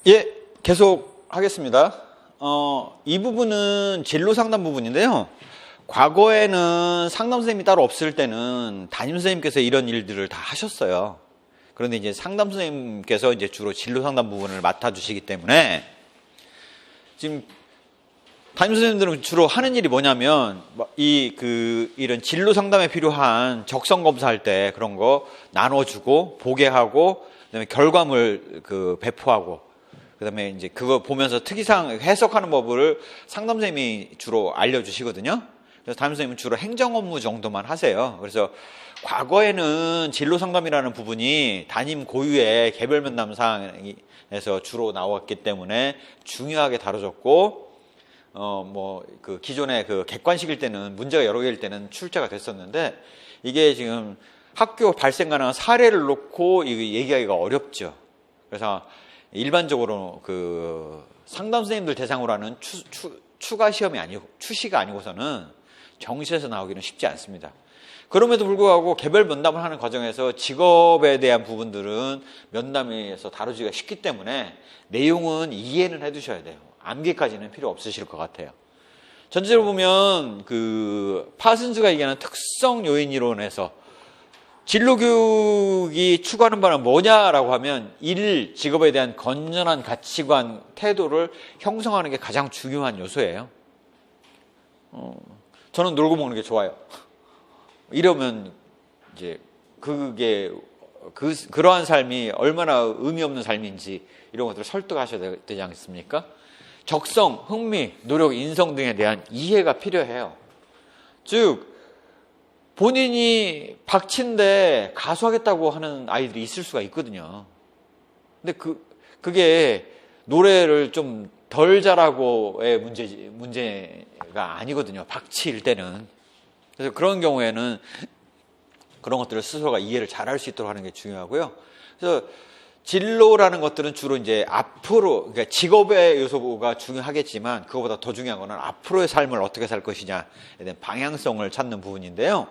예, 계속 하겠습니다. 이 부분은 진로 상담 부분인데요. 과거에는 상담 선생님이 따로 없을 때는 담임 선생님께서 이런 일들을 다 하셨어요. 그런데 이제 상담 선생님께서 이제 주로 진로 상담 부분을 맡아주시기 때문에 지금 담임 선생님들은 주로 하는 일이 뭐냐면 이런 진로 상담에 필요한 적성 검사할 때 그런 거 나눠주고 보게 하고 그다음에 결과물 배포하고 그다음에 이제 그거 보면서 특이사항 해석하는 법을 상담 선생님이 주로 알려주시거든요. 그래서 담임 선생님은 주로 행정 업무 정도만 하세요. 그래서 과거에는 진로 상담이라는 부분이 담임 고유의 개별 면담 사항에서 주로 나왔기 때문에 중요하게 다뤄졌고, 기존에 객관식일 때는 문제가 여러 개일 때는 출제가 됐었는데, 이게 지금 학교 발생 가능한 사례를 놓고 얘기하기가 어렵죠. 그래서 일반적으로 상담 선생님들 대상으로 하는 추가 시험이 아니고, 추시가 아니고서는 정시에서 나오기는 쉽지 않습니다. 그럼에도 불구하고 개별 면담을 하는 과정에서 직업에 대한 부분들은 면담에서 다루기가 쉽기 때문에 내용은 이해는 해두셔야 돼요. 암기까지는 필요 없으실 것 같아요. 전체적으로 보면 파슨스가 얘기하는 특성 요인 이론에서 진로교육이 추구하는 바는 뭐냐라고 하면 직업에 대한 건전한 가치관, 태도를 형성하는 게 가장 중요한 요소예요. 저는 놀고 먹는 게 좋아요. 이러면 이제 그러한 삶이 얼마나 의미 없는 삶인지 이런 것들을 설득하셔야 되지 않겠습니까? 적성, 흥미, 노력, 인성 등에 대한 이해가 필요해요. 즉 본인이 박치인데 가수하겠다고 하는 아이들이 있을 수가 있거든요. 근데 그게 노래를 좀 덜 잘하고의 문제가 아니거든요. 박치일 때는. 그래서 그런 경우에는 그런 것들을 스스로가 이해를 잘할 수 있도록 하는 게 중요하고요. 그래서 진로라는 것들은 주로 이제 앞으로, 그러니까 직업의 요소가 중요하겠지만 그거보다 더 중요한 거는 앞으로의 삶을 어떻게 살 것이냐에 대한 방향성을 찾는 부분인데요.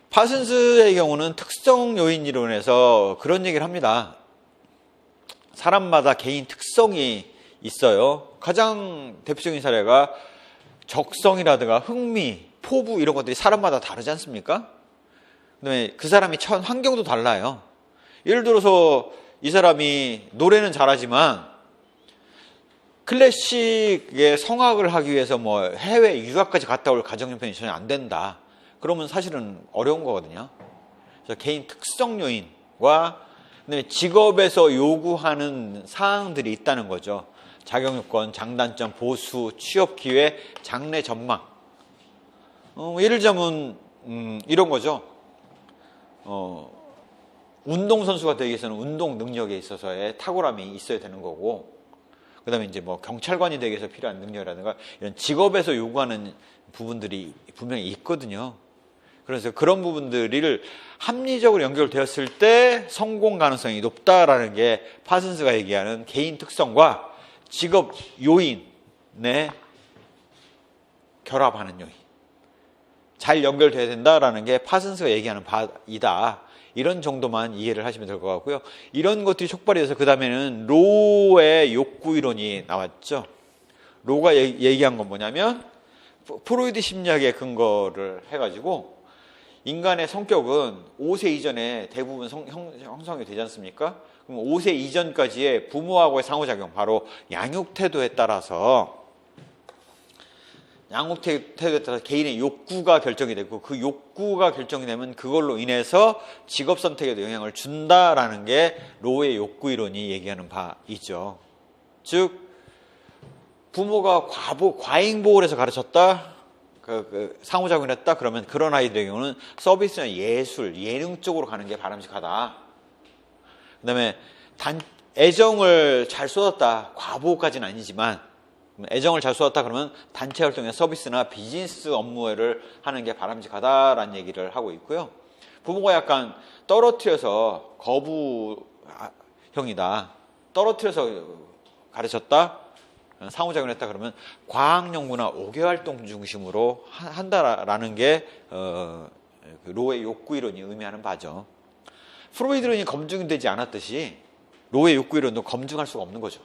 파슨스의 경우는 특성 요인 이론에서 그런 얘기를 합니다. 사람마다 개인 특성이 있어요. 가장 대표적인 사례가 적성이라든가 흥미, 포부 이런 것들이 사람마다 다르지 않습니까? 그다음에 그 사람이 처한 환경도 달라요. 예를 들어서 이 사람이 노래는 잘하지만 클래식의 성악을 하기 위해서 해외 유학까지 갔다 올 가정 형편이 전혀 안 된다. 그러면 사실은 어려운 거거든요. 그래서 개인 특성 요인과 그다음에 직업에서 요구하는 사항들이 있다는 거죠. 자격 요건, 장단점, 보수, 취업 기회, 장래 전망. 예를 들자면 이런 거죠. 운동선수가 되기 위해서는 운동 능력에 있어서의 탁월함이 있어야 되는 거고, 그 다음에 이제 경찰관이 되기 위해서 필요한 능력이라든가 이런 직업에서 요구하는 부분들이 분명히 있거든요. 그래서 그런 부분들을 합리적으로 연결되었을 때 성공 가능성이 높다라는 게 파슨스가 얘기하는 개인 특성과 직업 요인에 결합하는 요인. 잘 연결돼야 된다라는 게 파슨스가 얘기하는 바이다. 이런 정도만 이해를 하시면 될 것 같고요. 이런 것들이 촉발이 돼서 그 다음에는 로의 욕구 이론이 나왔죠. 로가 얘기한 건 뭐냐면 프로이드 심리학의 근거를 해가지고 인간의 성격은 5세 이전에 대부분 형성이 되지 않습니까? 그럼 5세 이전까지의 부모하고의 상호작용, 바로 양육태도에 따라서 개인의 욕구가 결정이 되고 그 욕구가 결정이 되면 그걸로 인해서 직업 선택에도 영향을 준다라는 게 로의 욕구 이론이 얘기하는 바이죠. 즉 부모가 과잉보호를 해서 가르쳤다, 상호작용을 했다, 그러면 그런 아이들의 경우는 서비스나 예술, 예능 쪽으로 가는 게 바람직하다. 그 다음에 애정을 잘 쏟았다, 과보호까지는 아니지만 애정을 잘 쏟았다 그러면 단체 활동의 서비스나 비즈니스 업무를 하는 게 바람직하다라는 얘기를 하고 있고요. 부모가 약간 떨어뜨려서 거부형이다, 떨어뜨려서 가르쳤다, 상호작용을 했다 그러면 과학연구나 5개 활동 중심으로 한다라는 게 로의 욕구 이론이 의미하는 바죠. 프로이드 이론이 검증되지 않았듯이 로의 욕구 이론도 검증할 수가 없는 거죠.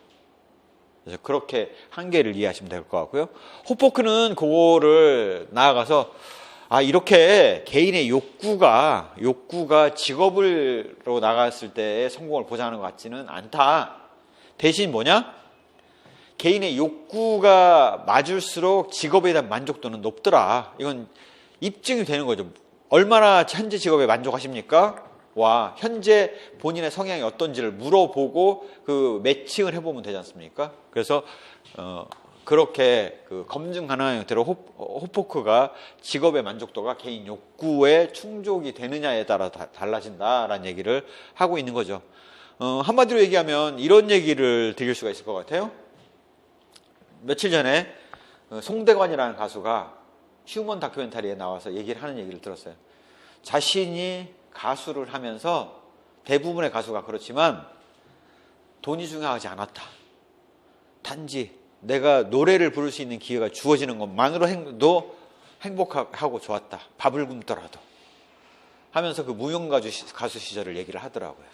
그래서 그렇게 한계를 이해하시면 될 것 같고요. 호포크는 그거를 나아가서 이렇게 개인의 욕구가 직업으로 나갔을 때의 성공을 보장하는 것 같지는 않다. 대신 뭐냐? 개인의 욕구가 맞을수록 직업에 대한 만족도는 높더라. 이건 입증이 되는 거죠. 얼마나 현재 직업에 만족하십니까? 와, 현재 본인의 성향이 어떤지를 물어보고 그 매칭을 해보면 되지 않습니까? 그래서 그렇게 그 검증 가능한 형태로 호포크가 직업의 만족도가 개인 욕구에 충족이 되느냐에 따라 달라진다라는 얘기를 하고 있는 거죠. 한마디로 얘기하면 이런 얘기를 드릴 수가 있을 것 같아요. 며칠 전에 송대관이라는 가수가 휴먼 다큐멘터리에 나와서 하는 얘기를 들었어요. 자신이 가수를 하면서 대부분의 가수가 그렇지만 돈이 중요하지 않았다. 단지 내가 노래를 부를 수 있는 기회가 주어지는 것만으로도 행복하고 좋았다. 밥을 굶더라도 하면서 그 무용가수 시절을 얘기를 하더라고요.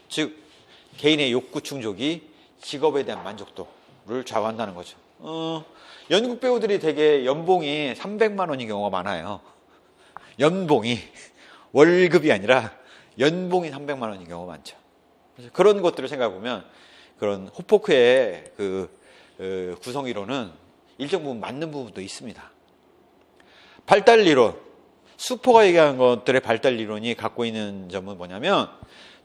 즉 개인의 욕구 충족이 직업에 대한 만족도를 좌우한다는 거죠. 연극 배우들이 되게 연봉이 300만 원인 경우가 많아요. 연봉이 월급이 아니라 연봉이 300만 원인 경우가 많죠. 그래서 그런 것들을 생각해보면 그런 호포크의 구성이론은 일정 부분 맞는 부분도 있습니다. 발달이론, 수포가 얘기한 것들의 발달이론이 갖고 있는 점은 뭐냐면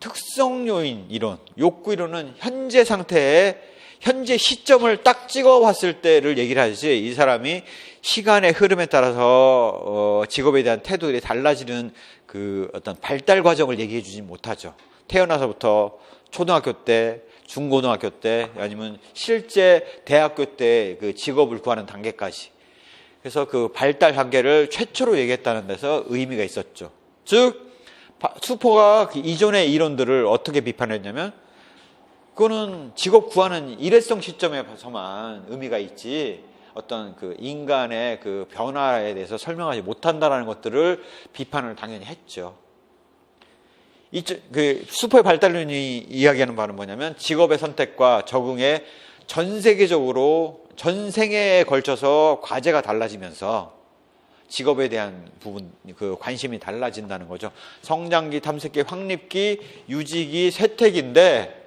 특성요인 이론, 욕구이론은 현재 상태에 현재 시점을 딱 찍어봤을 때를 얘기를 하지 이 사람이 시간의 흐름에 따라서 직업에 대한 태도들이 달라지는 그 어떤 발달 과정을 얘기해 주지 못하죠. 태어나서부터 초등학교 때, 중고등학교 때, 아니면 실제 대학교 때 그 직업을 구하는 단계까지. 그래서 그 발달 단계를 최초로 얘기했다는 데서 의미가 있었죠. 즉, 수포가 그 이전의 이론들을 어떻게 비판했냐면 그거는 직업 구하는 일회성 시점에서만 의미가 있지 어떤 그 인간의 그 변화에 대해서 설명하지 못한다라는 것들을 비판을 당연히 했죠. 그 수포의 발달론이 이야기하는 바는 뭐냐면 직업의 선택과 적응에 전 세계적으로 전 생애에 걸쳐서 과제가 달라지면서 직업에 대한 부분, 그 관심이 달라진다는 거죠. 성장기, 탐색기, 확립기, 유지기, 쇠퇴기인데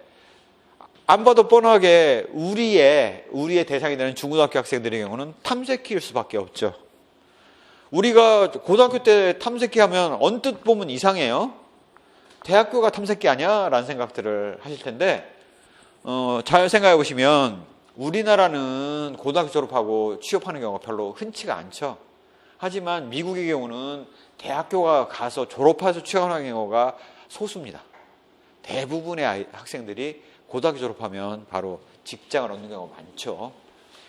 안 봐도 뻔하게 우리의 대상이 되는 중고등학교 학생들의 경우는 탐색기일 수밖에 없죠. 우리가 고등학교 때 탐색기 하면 언뜻 보면 이상해요. 대학교가 탐색기 아니야? 라는 생각들을 하실 텐데 잘 생각해 보시면 우리나라는 고등학교 졸업하고 취업하는 경우가 별로 흔치가 않죠. 하지만 미국의 경우는 대학교가 가서 졸업해서 취업하는 경우가 소수입니다. 대부분의 학생들이 고등학교 졸업하면 바로 직장을 얻는 경우가 많죠.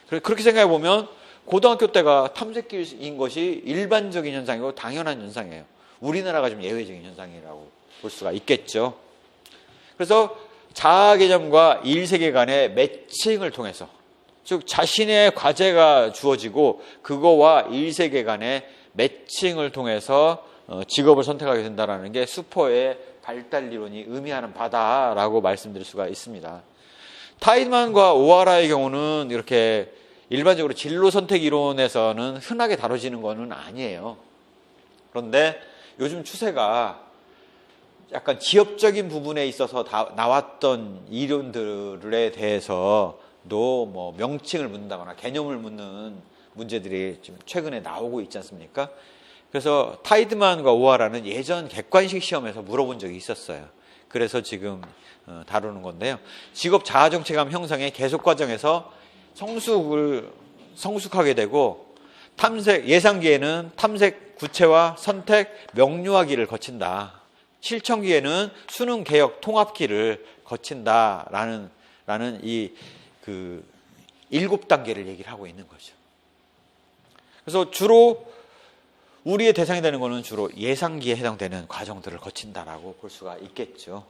그렇게 생각해 보면 고등학교 때가 탐색기인 것이 일반적인 현상이고 당연한 현상이에요. 우리나라가 좀 예외적인 현상이라고 볼 수가 있겠죠. 그래서 자아 개념과 일세계 간의 매칭을 통해서 즉 자신의 과제가 주어지고 그거와 일세계 간의 매칭을 통해서 직업을 선택하게 된다는 게 수포의 발달이론이 의미하는 바다라고 말씀드릴 수가 있습니다. 타이드만과 오하라의 경우는 이렇게 일반적으로 진로 선택 이론에서는 흔하게 다뤄지는 것은 아니에요. 그런데 요즘 추세가 약간 지엽적인 부분에 있어서 나왔던 이론들에 대해서도 뭐 명칭을 묻는다거나 개념을 묻는 문제들이 지금 최근에 나오고 있지 않습니까? 그래서 타이드만과 오하라는 예전 객관식 시험에서 물어본 적이 있었어요. 그래서 지금 다루는 건데요. 직업 자아 정체감 형성의 계속 과정에서 성숙하게 되고 예상기에는 탐색 구체화 선택 명료하기를 거친다. 실천기에는 수능 개혁 통합기를 거친다라는 이 그 7단계를 얘기를 하고 있는 거죠. 그래서 주로 우리의 대상이 되는 것은 주로 예상기에 해당되는 과정들을 거친다라고 볼 수가 있겠죠.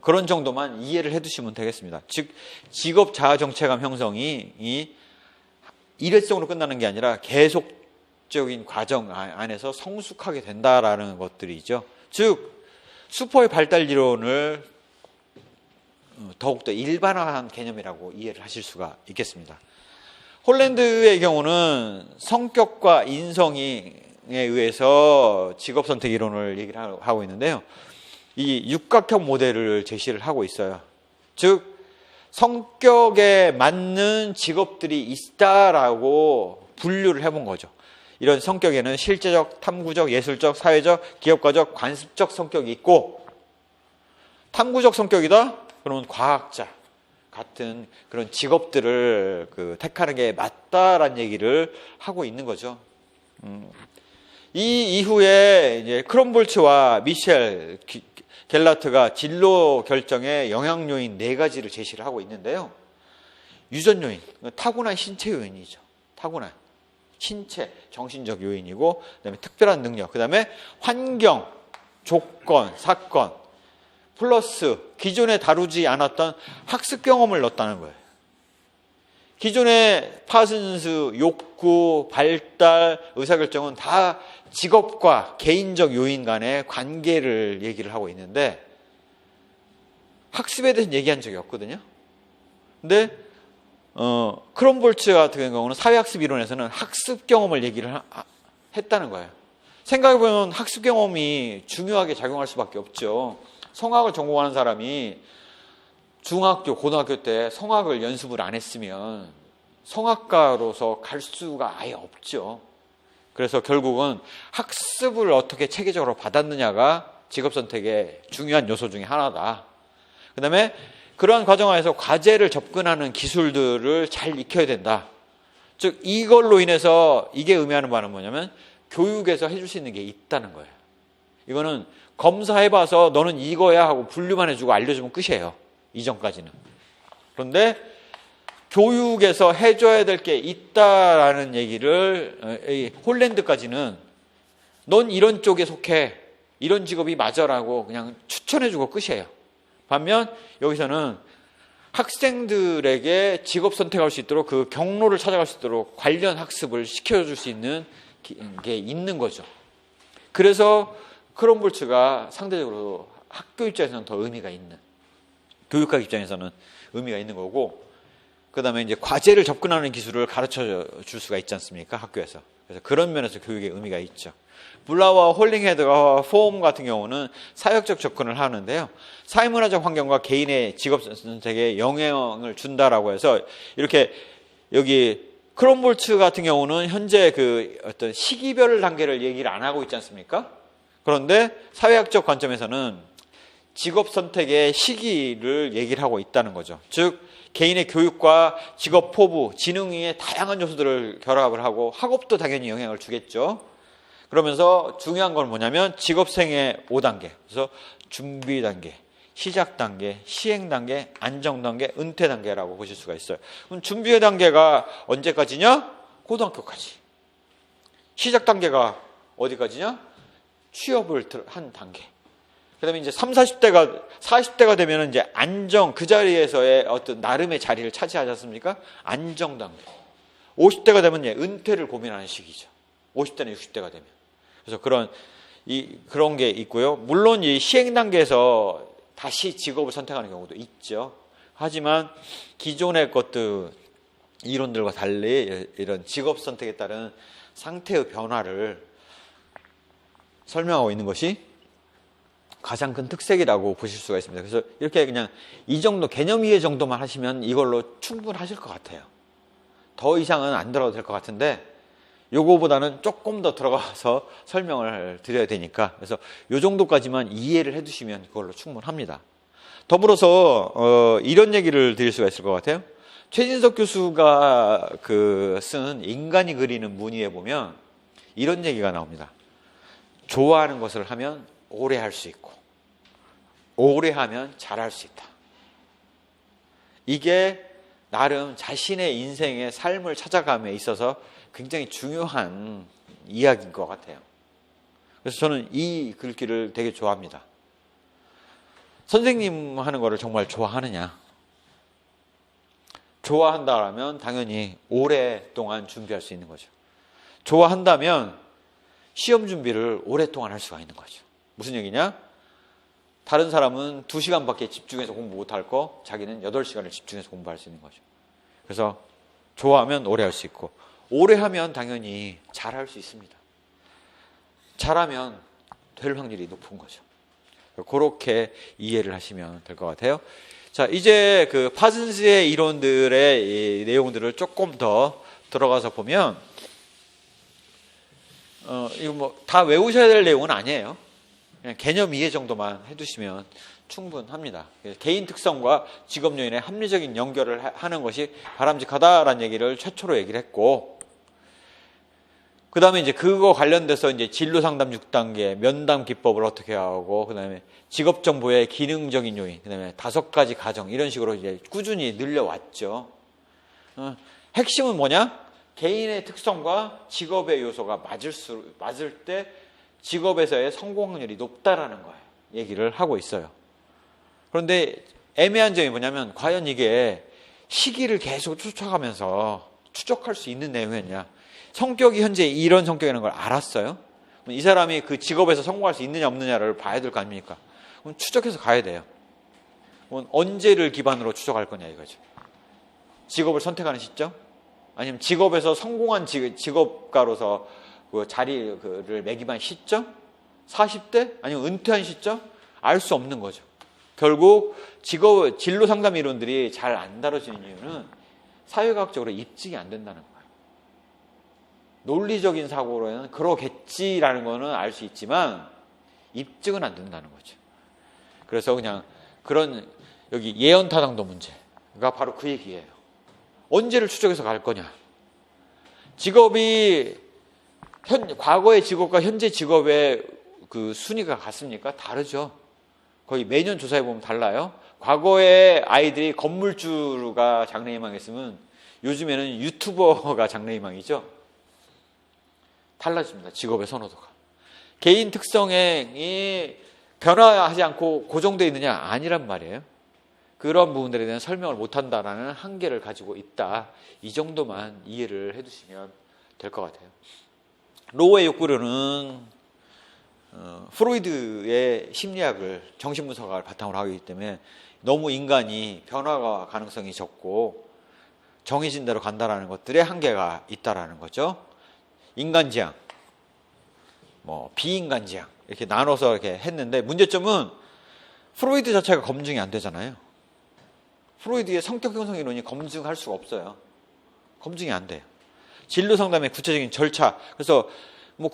그런 정도만 이해를 해두시면 되겠습니다. 즉 직업 자아 정체감 형성이 일회성으로 끝나는 게 아니라 계속적인 과정 안에서 성숙하게 된다라는 것들이죠. 즉 수포의 발달 이론을 더욱더 일반화한 개념이라고 이해를 하실 수가 있겠습니다. 홀랜드의 경우는 성격과 인성에 의해서 직업 선택 이론을 얘기를 하고 있는데요. 이 육각형 모델을 제시를 하고 있어요. 즉 성격에 맞는 직업들이 있다라고 분류를 해본 거죠. 이런 성격에는 실제적, 탐구적, 예술적, 사회적, 기업가적, 관습적 성격이 있고, 탐구적 성격이다? 그러면 과학자 같은 그런 직업들을 택하는 게 맞다라는 얘기를 하고 있는 거죠. 이 이후에 이제 크롬볼츠와 미셸 겔라트가 진로 결정에 영향 요인 4가지를 제시를 하고 있는데요. 유전 요인, 타고난 신체 요인이죠. 타고난 신체, 정신적 요인이고, 그다음에 특별한 능력, 그다음에 환경, 조건, 사건, 플러스 기존에 다루지 않았던 학습 경험을 넣었다는 거예요. 기존의 파슨스, 욕구, 발달, 의사결정은 다 직업과 개인적 요인 간의 관계를 얘기를 하고 있는데 학습에 대해서 얘기한 적이 없거든요. 근데 크롬볼츠 같은 경우는 사회학습 이론에서는 학습 경험을 얘기를 했다는 거예요. 생각해보면 학습 경험이 중요하게 작용할 수밖에 없죠. 성악을 전공하는 사람이 중학교, 고등학교 때 성악을 연습을 안 했으면 성악가로서 갈 수가 아예 없죠. 그래서 결국은 학습을 어떻게 체계적으로 받았느냐가 직업 선택의 중요한 요소 중에 하나다. 그 다음에 그러한 과정 안에서 과제를 접근하는 기술들을 잘 익혀야 된다. 즉 이걸로 인해서 이게 의미하는 바는 뭐냐면 교육에서 해줄 수 있는 게 있다는 거예요. 이거는 검사해봐서 너는 이거야 하고 분류만 해주고 알려주면 끝이에요. 이전까지는. 그런데 교육에서 해줘야 될 게 있다라는 얘기를 홀랜드까지는 넌 이런 쪽에 속해. 이런 직업이 맞아라고 그냥 추천해주고 끝이에요. 반면 여기서는 학생들에게 직업 선택할 수 있도록 그 경로를 찾아갈 수 있도록 관련 학습을 시켜줄 수 있는 게 있는 거죠. 그래서 크롬볼츠가 상대적으로 학교 입장에서는 더 의미가 있는, 교육학 입장에서는 의미가 있는 거고, 그 다음에 이제 과제를 접근하는 기술을 가르쳐 줄 수가 있지 않습니까? 학교에서. 그래서 그런 면에서 교육의 의미가 있죠. 블라와 홀링헤드와 포엄 같은 경우는 사역적 접근을 하는데요. 사회문화적 환경과 개인의 직업 선택에 영향을 준다라고 해서 이렇게 여기 크롬볼츠 같은 경우는 현재 그 어떤 시기별 단계를 얘기를 안 하고 있지 않습니까? 그런데 사회학적 관점에서는 직업 선택의 시기를 얘기를 하고 있다는 거죠. 즉 개인의 교육과 직업 포부, 지능의 다양한 요소들을 결합을 하고 학업도 당연히 영향을 주겠죠. 그러면서 중요한 건 뭐냐면 직업생의 5단계. 그래서 준비 단계, 시작 단계, 시행 단계, 안정 단계, 은퇴 단계라고 보실 수가 있어요. 그럼 준비 단계가 언제까지냐? 고등학교까지. 시작 단계가 어디까지냐? 취업을 한 단계. 그 다음에 이제 40대가 되면 이제 안정, 그 자리에서의 어떤 나름의 자리를 차지하지 않습니까? 안정 단계. 50대가 되면 이제 은퇴를 고민하는 시기죠. 50대나 60대가 되면. 그래서 그런 게 있고요. 물론 이 시행 단계에서 다시 직업을 선택하는 경우도 있죠. 하지만 기존의 것들, 이론들과 달리 이런 직업 선택에 따른 상태의 변화를 설명하고 있는 것이 가장 큰 특색이라고 보실 수가 있습니다. 그래서 이렇게 그냥 이 정도 개념 이해 정도만 하시면 이걸로 충분하실 것 같아요. 더 이상은 안 들어도 될 것 같은데 요거보다는 조금 더 들어가서 설명을 드려야 되니까 그래서 요 정도까지만 이해를 해두시면 그걸로 충분합니다. 더불어서 이런 얘기를 드릴 수가 있을 것 같아요. 최진석 교수가 쓴 인간이 그리는 무늬에 보면 이런 얘기가 나옵니다. 좋아하는 것을 하면 오래 할 수 있고 오래 하면 잘할 수 있다. 이게 나름 자신의 인생의 삶을 찾아감에 있어서 굉장히 중요한 이야기인 것 같아요. 그래서 저는 이 글귀를 되게 좋아합니다. 선생님 하는 거를 정말 좋아하느냐? 좋아한다면 당연히 오랫동안 준비할 수 있는 거죠. 좋아한다면 시험 준비를 오랫동안 할 수가 있는 거죠. 무슨 얘기냐? 다른 사람은 2시간밖에 집중해서 공부 못할 거 자기는 8시간을 집중해서 공부할 수 있는 거죠. 그래서 좋아하면 오래 할 수 있고 오래 하면 당연히 잘할 수 있습니다. 잘하면 될 확률이 높은 거죠. 그렇게 이해를 하시면 될 것 같아요. 자, 이제 그 파슨스의 이론들의 이 내용들을 조금 더 들어가서 보면 이거 뭐 다 외우셔야 될 내용은 아니에요. 그냥 개념 이해 정도만 해두시면 충분합니다. 개인 특성과 직업 요인의 합리적인 연결을 하는 것이 바람직하다라는 얘기를 최초로 얘기를 했고, 그 다음에 이제 그거 관련돼서 이제 진로 상담 6단계, 면담 기법을 어떻게 하고, 그 다음에 직업 정보의 기능적인 요인, 그 다음에 5가지 가정, 이런 식으로 이제 꾸준히 늘려왔죠. 핵심은 뭐냐? 개인의 특성과 직업의 요소가 맞을 때 직업에서의 성공 확률이 높다라는 거예요. 얘기를 하고 있어요. 그런데 애매한 점이 뭐냐면 과연 이게 시기를 계속 쫓아가면서 추적할 수 있는 내용이었냐. 성격이 현재 이런 성격이라는 걸 알았어요. 이 사람이 그 직업에서 성공할 수 있느냐 없느냐를 봐야 될 거 아닙니까? 그럼 추적해서 가야 돼요. 언제를 기반으로 추적할 거냐 이거죠. 직업을 선택하는 시점? 아니면 직업에서 성공한 직업가로서 그 자리를 매김한 시점? 40대? 아니면 은퇴한 시점? 알 수 없는 거죠. 결국 진로 상담 이론들이 잘 안 다뤄지는 이유는 사회과학적으로 입증이 안 된다는 거예요. 논리적인 사고로는 그러겠지라는 거는 알 수 있지만 입증은 안 된다는 거죠. 그래서 그냥 그런 여기 예언타당도 문제가 바로 그 얘기예요. 언제를 추적해서 갈 거냐. 직업이 과거의 직업과 현재 직업의 그 순위가 같습니까? 다르죠. 거의 매년 조사해 보면 달라요. 과거에 아이들이 건물주가 장래희망이었으면 요즘에는 유튜버가 장래희망이죠. 달라집니다. 직업의 선호도가. 개인 특성이 변화하지 않고 고정되어 있느냐? 아니란 말이에요. 그런 부분들에 대한 설명을 못한다라는 한계를 가지고 있다. 이 정도만 이해를 해두시면 될 것 같아요. 로우의 욕구론은 프로이드의 심리학을 정신분석학을 바탕으로 하기 때문에 너무 인간이 변화가 가능성이 적고 정해진 대로 간다라는 것들의 한계가 있다라는 거죠. 인간지향, 비인간지향 이렇게 나눠서 이렇게 했는데 문제점은 프로이드 자체가 검증이 안 되잖아요. 프로이드의 성격 형성 이론이 검증할 수가 없어요. 검증이 안 돼요. 진로 상담의 구체적인 절차. 그래서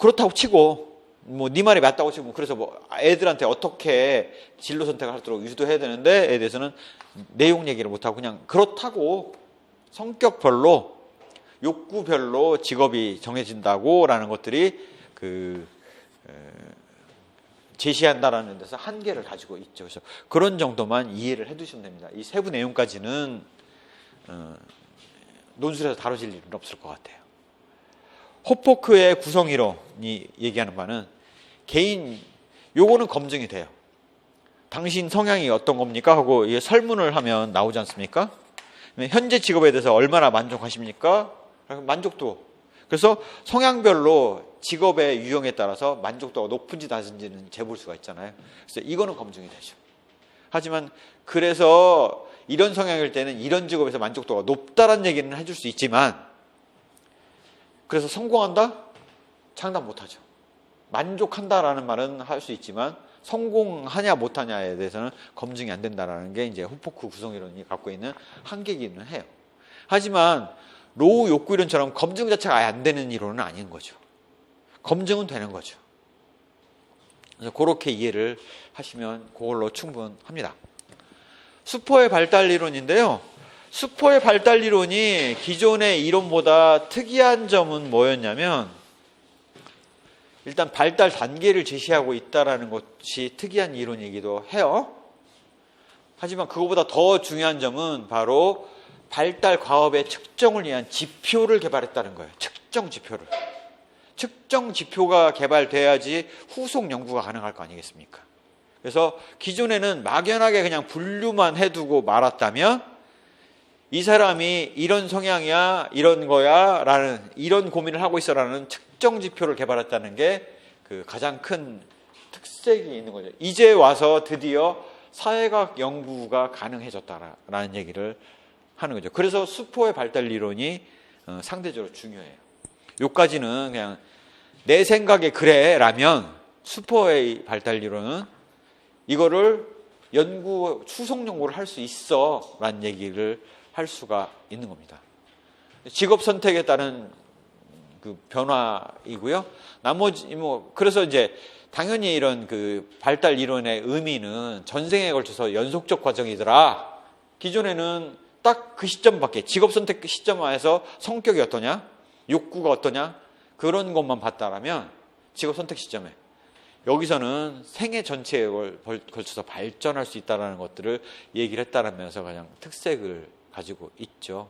그렇다고 치고 네 말이 맞다고 치고 그래서 애들한테 어떻게 진로 선택을 하도록 유도해야 되는데 에 대해서는 내용 얘기를 못 하고 그냥 그렇다고 성격별로 욕구별로 직업이 정해진다고라는 것들이 제시한다라는 데서 한계를 가지고 있죠. 그래서 그런 정도만 이해를 해두시면 됩니다. 이 세부 내용까지는 논술에서 다뤄질 일은 없을 것 같아요. 호포크의 구성이론이 얘기하는 바는 요거는 검증이 돼요. 당신 성향이 어떤 겁니까? 하고 설문을 하면 나오지 않습니까? 현재 직업에 대해서 얼마나 만족하십니까? 만족도. 그래서 성향별로 직업의 유형에 따라서 만족도가 높은지 낮은지는 재볼 수가 있잖아요. 그래서 이거는 검증이 되죠. 하지만 그래서 이런 성향일 때는 이런 직업에서 만족도가 높다라는 얘기는 해줄 수 있지만 그래서 성공한다? 장담 못하죠. 만족한다라는 말은 할 수 있지만 성공하냐 못하냐에 대해서는 검증이 안 된다라는 게 이제 호포크 구성이론이 갖고 있는 한계기는 해요. 하지만 로우 욕구 이론처럼 검증 자체가 아예 안 되는 이론은 아닌 거죠. 검증은 되는 거죠. 그래서 그렇게 이해를 하시면 그걸로 충분합니다. 수포의 발달 이론인데요. 수포의 발달 이론이 기존의 이론보다 특이한 점은 뭐였냐면 일단 발달 단계를 제시하고 있다는 것이 특이한 이론이기도 해요. 하지만 그것보다 더 중요한 점은 바로 발달 과업의 측정을 위한 지표를 개발했다는 거예요. 측정 지표를. 측정 지표가 개발돼야지 후속 연구가 가능할 거 아니겠습니까? 그래서 기존에는 막연하게 그냥 분류만 해두고 말았다면 이 사람이 이런 성향이야, 이런 거야, 라는, 이런 고민을 하고 있어 라는 측정 지표를 개발했다는 게 그 가장 큰 특색이 있는 거죠. 이제 와서 드디어 사회과학 연구가 가능해졌다라는 얘기를 하는 거죠. 그래서 수포의 발달 이론이 상대적으로 중요해요. 요까지는 그냥 내 생각에 그래 라면 수포의 발달 이론은 이거를 추성 연구를 할 수 있어 라는 얘기를 할 수가 있는 겁니다. 직업 선택에 따른 그 변화이고요. 나머지 그래서 이제 당연히 이런 그 발달 이론의 의미는 전생에 걸쳐서 연속적 과정이더라. 기존에는 딱 그 시점밖에, 직업 선택 시점에서 성격이 어떠냐, 욕구가 어떠냐, 그런 것만 봤다라면 직업 선택 시점에, 여기서는 생애 전체에 걸쳐서 발전할 수 있다는 것들을 얘기를 했다라면서 그냥 특색을 가지고 있죠.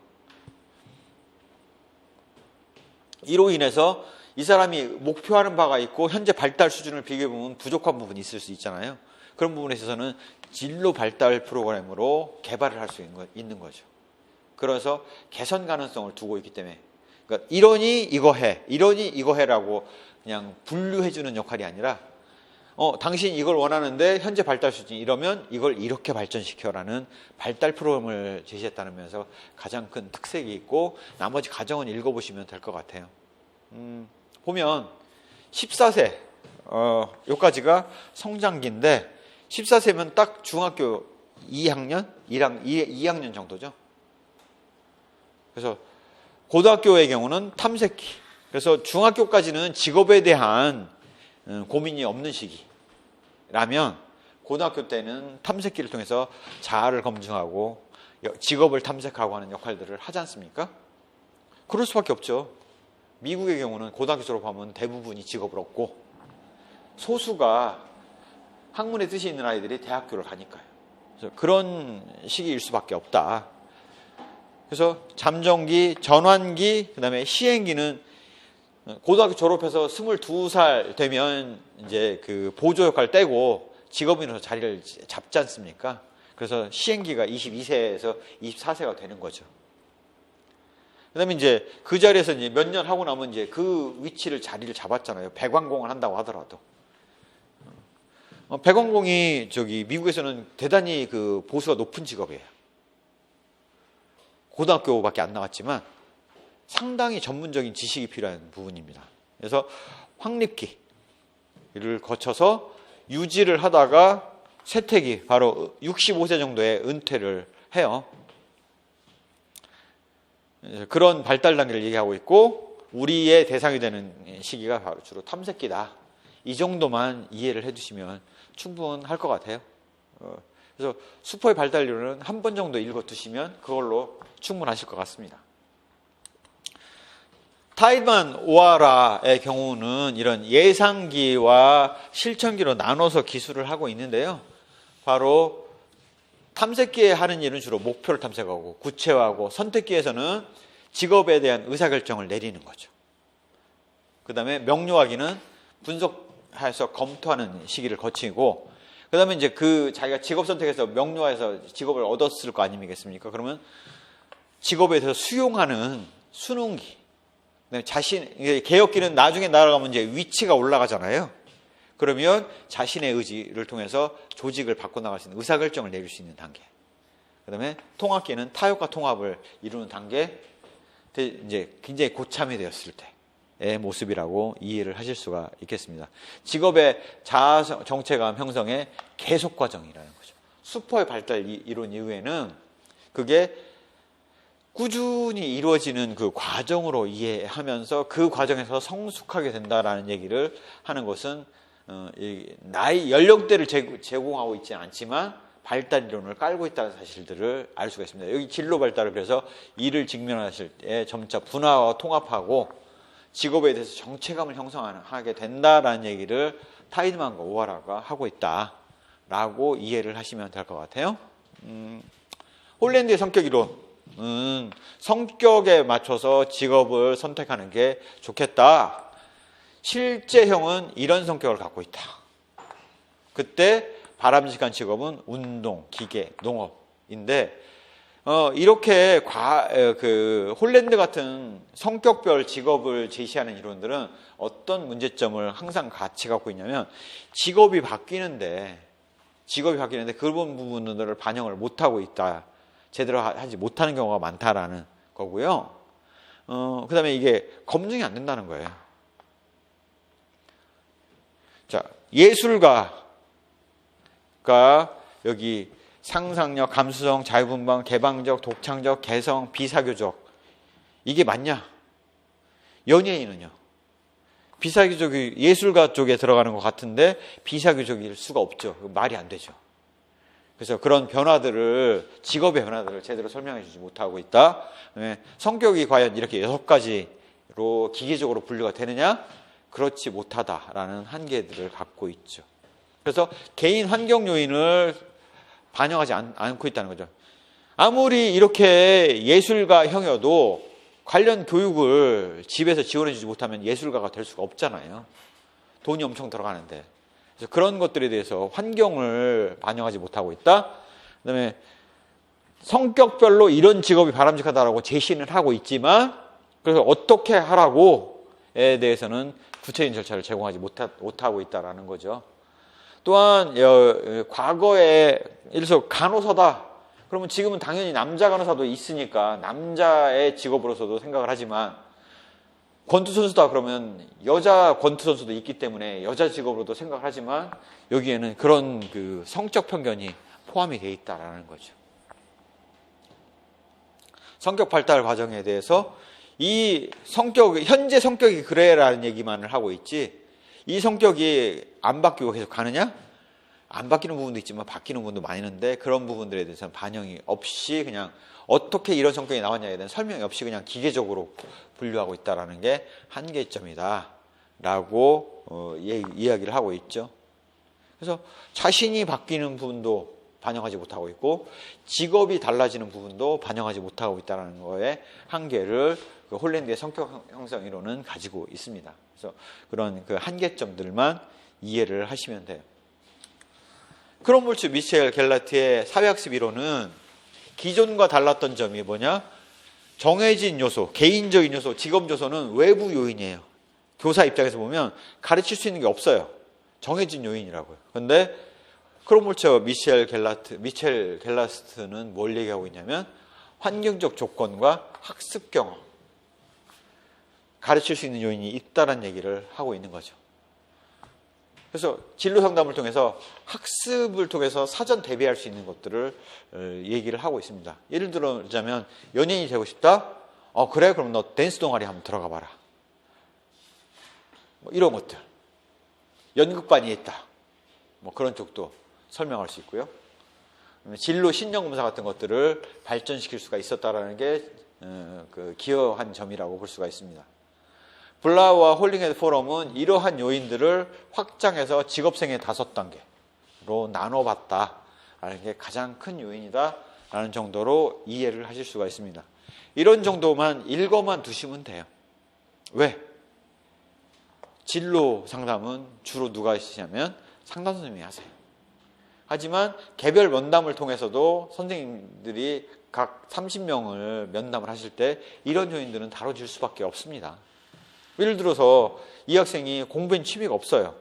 이로 인해서 이 사람이 목표하는 바가 있고 현재 발달 수준을 비교해보면 부족한 부분이 있을 수 있잖아요. 그런 부분에 있어서는 진로 발달 프로그램으로 개발을 할 수 있는 거죠. 그래서 개선 가능성을 두고 있기 때문에, 그러니까 이러니 이거 해, 이러니 이거 해라고 그냥 분류해주는 역할이 아니라 당신 이걸 원하는데 현재 발달 수준이 이러면 이걸 이렇게 발전시켜라는 발달 프로그램을 제시했다는 면에서 가장 큰 특색이 있고, 나머지 과정은 읽어보시면 될 것 같아요. 보면 14세 요까지가 성장기인데, 14세면 딱 중학교 2학년 정도죠. 그래서 고등학교의 경우는 탐색기, 그래서 중학교까지는 직업에 대한 고민이 없는 시기라면 고등학교 때는 탐색기를 통해서 자아를 검증하고 직업을 탐색하고 하는 역할들을 하지 않습니까? 그럴 수밖에 없죠. 미국의 경우는 고등학교 졸업하면 대부분이 직업을 얻고 소수가 학문의 뜻이 있는 아이들이 대학교를 가니까요. 그래서 그런 시기일 수밖에 없다. 그래서 잠정기, 전환기, 그 다음에 시행기는 고등학교 졸업해서 22살 되면 이제 그 보조 역할 떼고 직업인으로서 자리를 잡지 않습니까? 그래서 시행기가 22세에서 24세가 되는 거죠. 그 다음에 이제 그 자리에서 이제 몇 년 하고 나면 이제 그 자리를 잡았잖아요. 배관공을 한다고 하더라도. 배관공이 미국에서는 대단히 그 보수가 높은 직업이에요. 고등학교밖에 안 나왔지만 상당히 전문적인 지식이 필요한 부분입니다. 그래서 확립기를 거쳐서 유지를 하다가 쇠퇴기, 바로 65세 정도에 은퇴를 해요. 그런 발달 단계를 얘기하고 있고, 우리의 대상이 되는 시기가 바로 주로 탐색기다. 이 정도만 이해를 해두시면 충분할 것 같아요. 그래서 수포의 발달 이론은 한 번 정도 읽어두시면 그걸로 충분하실 것 같습니다. 타이드만 오하라의 경우는 이런 예상기와 실천기로 나눠서 기술을 하고 있는데요. 바로 탐색기에 하는 일은 주로 목표를 탐색하고 구체화하고, 선택기에서는 직업에 대한 의사결정을 내리는 거죠. 그 다음에 명료하기는 분석해서 검토하는 시기를 거치고, 그 다음에 이제 자기가 직업 선택해서 명료해서 직업을 얻었을 거 아니겠습니까? 그러면 직업에 대해서 수용하는 수능기, 개혁기는 나중에 날아가면 이제 위치가 올라가잖아요. 그러면 자신의 의지를 통해서 조직을 바꿔나갈 수 있는 의사결정을 내릴 수 있는 단계. 그 다음에 통합기는 타협과 통합을 이루는 단계, 이제 굉장히 고참이 되었을 때의 모습이라고 이해를 하실 수가 있겠습니다. 직업의 자아 정체감 형성의 계속 과정이라는 거죠. 수포의 발달 이론 이후에는 그게 꾸준히 이루어지는 그 과정으로 이해하면서 그 과정에서 성숙하게 된다라는 얘기를 하는 것은 나이 연령대를 제공하고 있지는 않지만 발달 이론을 깔고 있다는 사실들을 알 수가 있습니다. 여기 진로 발달을 그래서 일을 직면하실 때 점차 분화와 통합하고 직업에 대해서 정체감을 형성하게 된다라는 얘기를 타이드만과 오하라가 하고 있다라고 이해를 하시면 될 것 같아요. 홀랜드의 성격 이론. 성격에 맞춰서 직업을 선택하는 게 좋겠다. 실제형은 이런 성격을 갖고 있다. 그때 바람직한 직업은 운동, 기계, 농업인데 이렇게 홀랜드 같은 성격별 직업을 제시하는 이론들은 어떤 문제점을 항상 같이 갖고 있냐면 직업이 바뀌는데 그런 부분들을 반영을 못하고 있다. 제대로 하지 못하는 경우가 많다라는 거고요. 그 다음에 이게 검증이 안 된다는 거예요. 자, 예술가가 여기 상상력, 감수성, 자유분방, 개방적, 독창적, 개성, 비사교적. 이게 맞냐? 연예인은요? 비사교적이 예술가 쪽에 들어가는 것 같은데 비사교적일 수가 없죠. 말이 안 되죠. 그래서 그런 직업의 변화들을 제대로 설명해 주지 못하고 있다. 성격이 과연 이렇게 6가지로 기계적으로 분류가 되느냐? 그렇지 못하다라는 한계들을 갖고 있죠. 그래서 개인 환경 요인을 반영하지 않고 있다는 거죠. 아무리 이렇게 예술가형이어도 관련 교육을 집에서 지원해 주지 못하면 예술가가 될 수가 없잖아요. 돈이 엄청 들어가는데. 그래서 그런 것들에 대해서 환경을 반영하지 못하고 있다. 그다음에 성격별로 이런 직업이 바람직하다라고 제시는 하고 있지만 그래서 어떻게 하라고에 대해서는 구체적인 절차를 제공하지 못하고 있다라는 거죠. 또한 과거에 예를 들어서 간호사다. 그러면 지금은 당연히 남자 간호사도 있으니까 남자의 직업으로서도 생각을 하지만 권투선수다 그러면 여자 권투선수도 있기 때문에 여자 직업으로도 생각을 하지만 여기에는 그런 성적 편견이 포함이 되어 있다라는 거죠. 성격 발달 과정에 대해서 이 현재 성격이 그래라는 얘기만을 하고 있지 이 성격이 안 바뀌고 계속 가느냐? 안 바뀌는 부분도 있지만 바뀌는 부분도 많이 있는데 그런 부분들에 대해서는 반영이 없이 그냥 어떻게 이런 성격이 나왔냐에 대한 설명이 없이 그냥 기계적으로 분류하고 있다는 게 한계점이다 라고 이야기를 하고 있죠. 그래서 자신이 바뀌는 부분도 반영하지 못하고 있고 직업이 달라지는 부분도 반영하지 못하고 있다는 거에 한계를 홀랜드의 성격 형성 이론은 가지고 있습니다. 그래서 그런 한계점들만 이해를 하시면 돼요. 크롬볼츠 미셸 갤라트의 사회학습 이론은 기존과 달랐던 점이 뭐냐? 정해진 요소, 개인적인 요소, 직업 요소는 외부 요인이에요. 교사 입장에서 보면 가르칠 수 있는 게 없어요. 정해진 요인이라고요. 그런데 크롬볼츠 미셸 갤라트는 뭘 얘기하고 있냐면 환경적 조건과 학습 경험, 가르칠 수 있는 요인이 있다는 얘기를 하고 있는 거죠. 그래서 진로 상담을 통해서 학습을 통해서 사전 대비할 수 있는 것들을 얘기를 하고 있습니다. 예를 들자면 연예인이 되고 싶다? 그래? 그럼 너 댄스 동아리 한번 들어가 봐라. 이런 것들. 연극반이 있다. 그런 쪽도 설명할 수 있고요. 진로 신념검사 같은 것들을 발전시킬 수가 있었다라는 게 기여한 점이라고 볼 수가 있습니다. 블라우와 홀링헤드 포럼은 이러한 요인들을 확장해서 직업생의 5단계로 나눠봤다라는 게 가장 큰 요인이다라는 정도로 이해를 하실 수가 있습니다. 이런 정도만 읽어만 두시면 돼요. 왜? 진로 상담은 주로 누가 하시냐면 상담 선생님이 하세요. 하지만 개별 면담을 통해서도 선생님들이 각 30명을 면담을 하실 때 이런 요인들은 다뤄질 수밖에 없습니다. 예를 들어서 이 학생이 공부엔 취미가 없어요.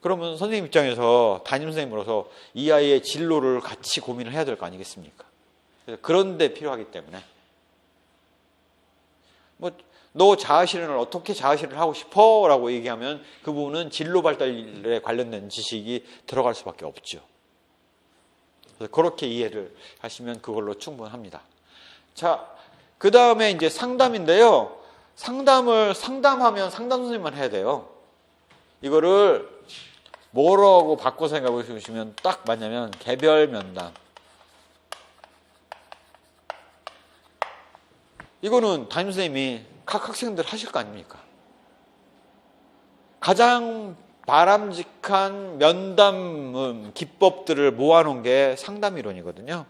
그러면 선생님 입장에서 담임 선생님으로서 이 아이의 진로를 같이 고민을 해야 될 거 아니겠습니까? 그런 데 필요하기 때문에 너 자아실현을 어떻게 자아실현을 하고 싶어? 라고 얘기하면 그 부분은 진로 발달에 관련된 지식이 들어갈 수밖에 없죠. 그래서 그렇게 이해를 하시면 그걸로 충분합니다. 자, 그 다음에 이제 상담인데요. 상담하면 상담 선생님만 해야 돼요. 이거를 뭐라고 바꿔 생각해 보시면 딱 맞냐면 개별 면담. 이거는 담임 선생님이 각 학생들 하실 거 아닙니까? 가장 바람직한 면담 기법들을 모아놓은 게 상담이론이거든요.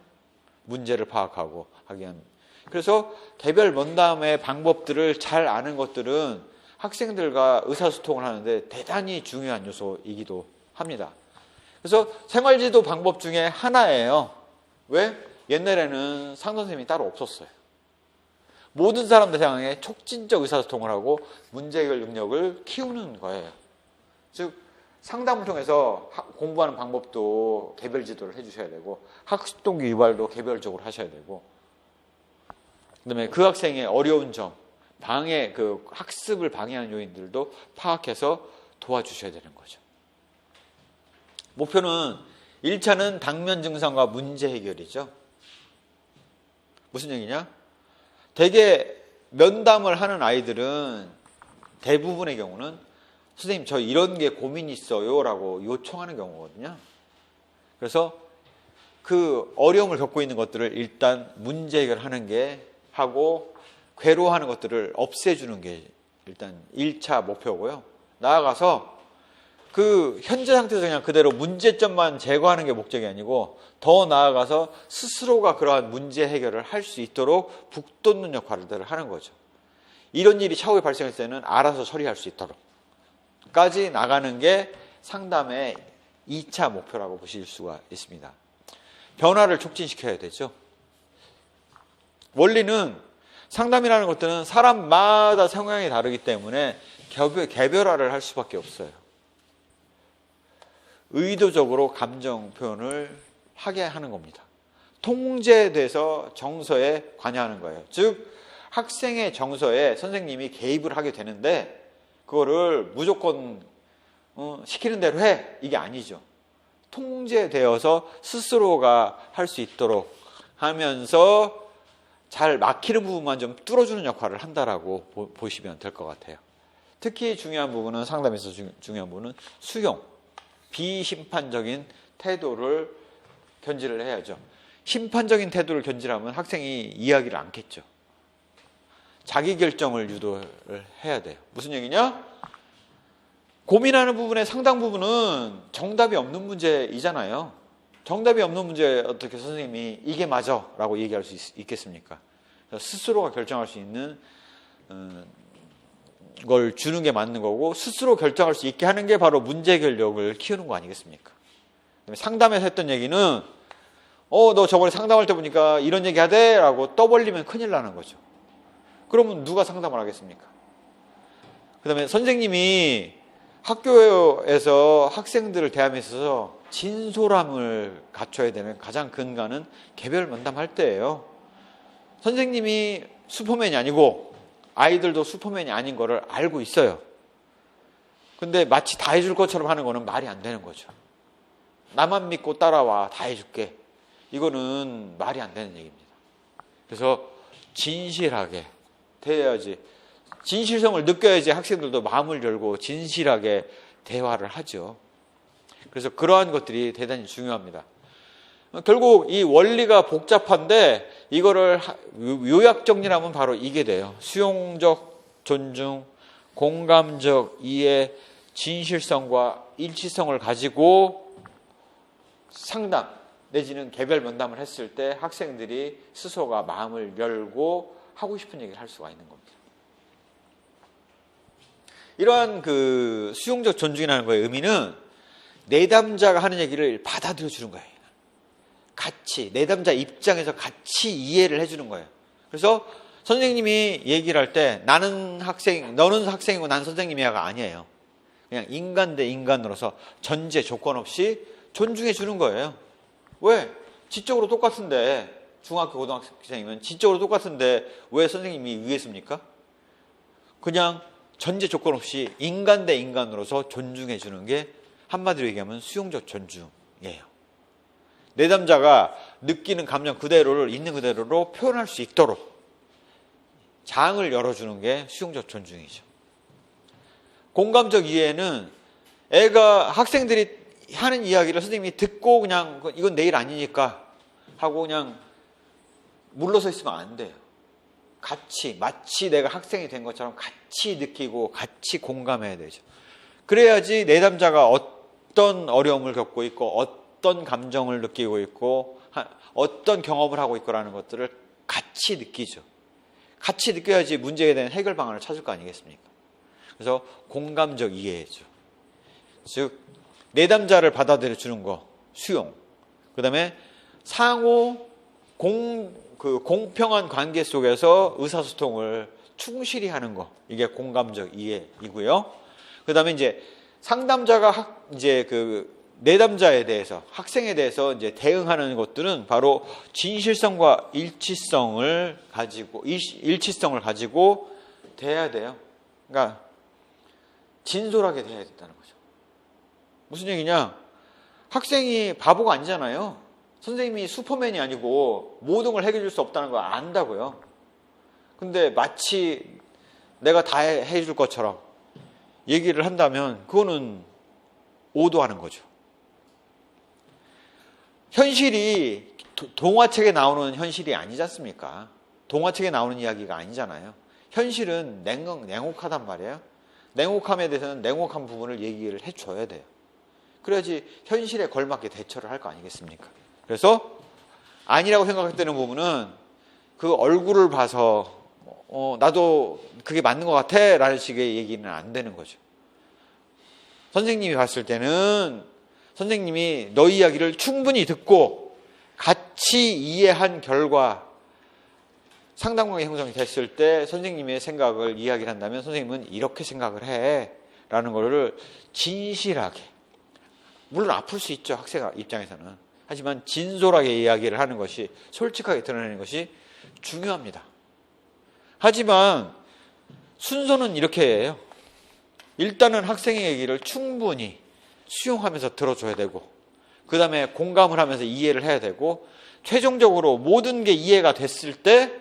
문제를 파악하고 하기 위한. 그래서 개별 면담의 방법들을 잘 아는 것들은 학생들과 의사소통을 하는데 대단히 중요한 요소이기도 합니다. 그래서 생활지도 방법 중에 하나예요. 왜? 옛날에는 상담선생님이 따로 없었어요. 모든 사람들 향해 촉진적 의사소통을 하고 문제 해결 능력을 키우는 거예요. 즉 상담을 통해서 공부하는 방법도 개별 지도를 해주셔야 되고 학습 동기 유발도 개별적으로 하셔야 되고 그다음에 그 학생의 어려운 점, 그 학습을 방해하는 요인들도 파악해서 도와주셔야 되는 거죠. 목표는 1차는 당면 증상과 문제 해결이죠. 무슨 얘기냐? 되게 면담을 하는 아이들은 대부분의 경우는 선생님 저 이런 게 고민이 있어요 라고 요청하는 경우거든요. 그래서 그 어려움을 겪고 있는 것들을 일단 문제 해결하는 게 하고 괴로워하는 것들을 없애주는 게 일단 1차 목표고요. 나아가서 그 현재 상태에서 그냥 그대로 문제점만 제거하는 게 목적이 아니고 더 나아가서 스스로가 그러한 문제 해결을 할 수 있도록 북돋는 역할을 하는 거죠. 이런 일이 차후에 발생했을 때는 알아서 처리할 수 있도록 까지 나가는 게 상담의 2차 목표라고 보실 수가 있습니다. 변화를 촉진시켜야 되죠. 원리는 상담이라는 것들은 사람마다 성향이 다르기 때문에 개별화를 할 수밖에 없어요. 의도적으로 감정 표현을 하게 하는 겁니다. 통제돼서 정서에 관여하는 거예요. 즉 학생의 정서에 선생님이 개입을 하게 되는데 그거를 무조건 시키는 대로 해 이게 아니죠. 통제되어서 스스로가 할 수 있도록 하면서 잘 막히는 부분만 좀 뚫어주는 역할을 한다라고 보시면 될 것 같아요. 특히 중요한 부분은 상담에서 중요한 부분은 수용, 비심판적인 태도를 견지를 해야죠. 심판적인 태도를 견지하면 학생이 이해하기를 않겠죠. 자기 결정을 유도를 해야 돼요. 무슨 얘기냐? 고민하는 부분의 상당 부분은 정답이 없는 문제이잖아요. 정답이 없는 문제에 어떻게 선생님이 이게 맞아 라고 얘기할 수 있겠습니까? 스스로가 결정할 수 있는 걸 주는 게 맞는 거고 스스로 결정할 수 있게 하는 게 바로 문제 해결력을 키우는 거 아니겠습니까? 상담에서 했던 얘기는 너 저번에 상담할 때 보니까 이런 얘기 하대 라고 떠벌리면 큰일 나는 거죠. 그러면 누가 상담을 하겠습니까? 그 다음에 선생님이 학교에서 학생들을 대하면서 진솔함을 갖춰야 되는 가장 근간은 개별 면담할 때예요. 선생님이 슈퍼맨이 아니고 아이들도 슈퍼맨이 아닌 거를 알고 있어요. 근데 마치 다 해줄 것처럼 하는 거는 말이 안 되는 거죠. 나만 믿고 따라와 다 해줄게. 이거는 말이 안 되는 얘기입니다. 그래서 진실하게 대해야지. 진실성을 느껴야지 학생들도 마음을 열고 진실하게 대화를 하죠. 그래서 그러한 것들이 대단히 중요합니다. 결국 이 원리가 복잡한데 이거를 요약 정리하면 바로 이게 돼요. 수용적 존중, 공감적 이해, 진실성과 일치성을 가지고 상담 내지는 개별 면담을 했을 때 학생들이 스스로가 마음을 열고 하고 싶은 얘기를 할 수가 있는 겁니다. 이러한 그 수용적 존중이라는 거의 의미는 내담자가 하는 얘기를 받아들여 주는 거예요. 같이 내담자 입장에서 같이 이해를 해주는 거예요. 그래서 선생님이 얘기를 할 때 나는 학생, 너는 학생이고 난 선생님이야가 아니에요. 그냥 인간 대 인간으로서 전제 조건 없이 존중해 주는 거예요. 왜? 지적으로 똑같은데 중학교 고등학생이면 지적으로 똑같은데 왜 선생님이 위에 있습니까? 그냥 전제 조건 없이 인간 대 인간으로서 존중해 주는 게 한마디로 얘기하면 수용적 존중이에요. 내담자가 느끼는 감정 그대로를 있는 그대로로 표현할 수 있도록 장을 열어주는 게 수용적 존중이죠. 공감적 이해는 학생들이 하는 이야기를 선생님이 듣고 그냥 이건 내일 아니니까 하고 그냥 물러서 있으면 안 돼요. 같이 마치 내가 학생이 된 것처럼 같이 느끼고 같이 공감해야 되죠. 그래야지 내담자가 어떤 어려움을 겪고 있고 어떤 감정을 느끼고 있고 어떤 경험을 하고 있고라는 것들을 같이 느끼죠. 같이 느껴야지 문제에 대한 해결 방안을 찾을 거 아니겠습니까? 그래서 공감적 이해죠. 즉 내담자를 받아들여 주는 거, 수용. 그 다음에 상호 공평한 관계 속에서 의사소통을 충실히 하는 거. 이게 공감적 이해이고요. 그 다음에 이제 상담자가 이제 내담자에 대해서, 학생에 대해서 이제 대응하는 것들은 바로 진실성과 일치성을 가지고 대해야 돼요. 그러니까 진솔하게 대해야 된다는 거죠. 무슨 얘기냐? 학생이 바보가 아니잖아요. 선생님이 슈퍼맨이 아니고 모든 걸 해결해 줄 수 없다는 걸 안다고요. 근데 마치 내가 다 해줄 것처럼 얘기를 한다면 그거는 오도하는 거죠. 현실이 동화책에 나오는 현실이 아니지 않습니까? 동화책에 나오는 이야기가 아니잖아요. 현실은 냉혹하단 말이에요. 냉혹함에 대해서는 냉혹한 부분을 얘기를 해줘야 돼요. 그래야지 현실에 걸맞게 대처를 할 거 아니겠습니까? 그래서 아니라고 생각했다는 부분은 그 얼굴을 봐서 나도 그게 맞는 것 같아 라는 식의 얘기는 안 되는 거죠. 선생님이 봤을 때는 선생님이 너 이야기를 충분히 듣고 같이 이해한 결과 상담관계 형성이 됐을 때 선생님의 생각을 이야기를 한다면 선생님은 이렇게 생각을 해 라는 거를 진실하게, 물론 아플 수 있죠, 학생 입장에서는. 하지만 진솔하게 이야기를 하는 것이, 솔직하게 드러내는 것이 중요합니다. 하지만 순서는 이렇게 해요. 일단은 학생의 얘기를 충분히 수용하면서 들어줘야 되고, 그 다음에 공감을 하면서 이해를 해야 되고, 최종적으로 모든 게 이해가 됐을 때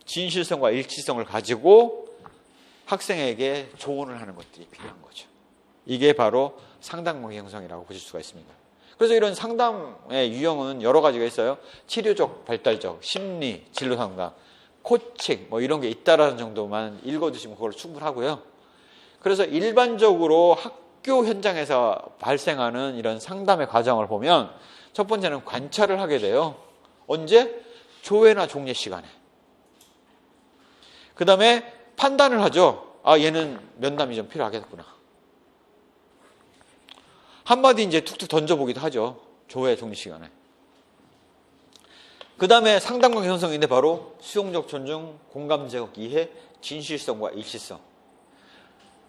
진실성과 일치성을 가지고 학생에게 조언을 하는 것들이 필요한 거죠. 이게 바로 상담관계 형성이라고 보실 수가 있습니다. 그래서 이런 상담의 유형은 여러 가지가 있어요. 치료적, 발달적, 심리, 진로 상담, 코칭 이런 게 있다라는 정도만 읽어두시면 그걸 충분하고요. 그래서 일반적으로 학교 현장에서 발생하는 이런 상담의 과정을 보면 첫 번째는 관찰을 하게 돼요. 언제? 조회나 종례 시간에. 그 다음에 판단을 하죠. 아, 얘는 면담이 좀 필요하겠구나. 한마디 이제 툭툭 던져보기도 하죠. 조회, 종례 시간에. 그 다음에 상담관계 형성인데 바로 수용적 존중, 공감적 이해, 진실성과 일치성.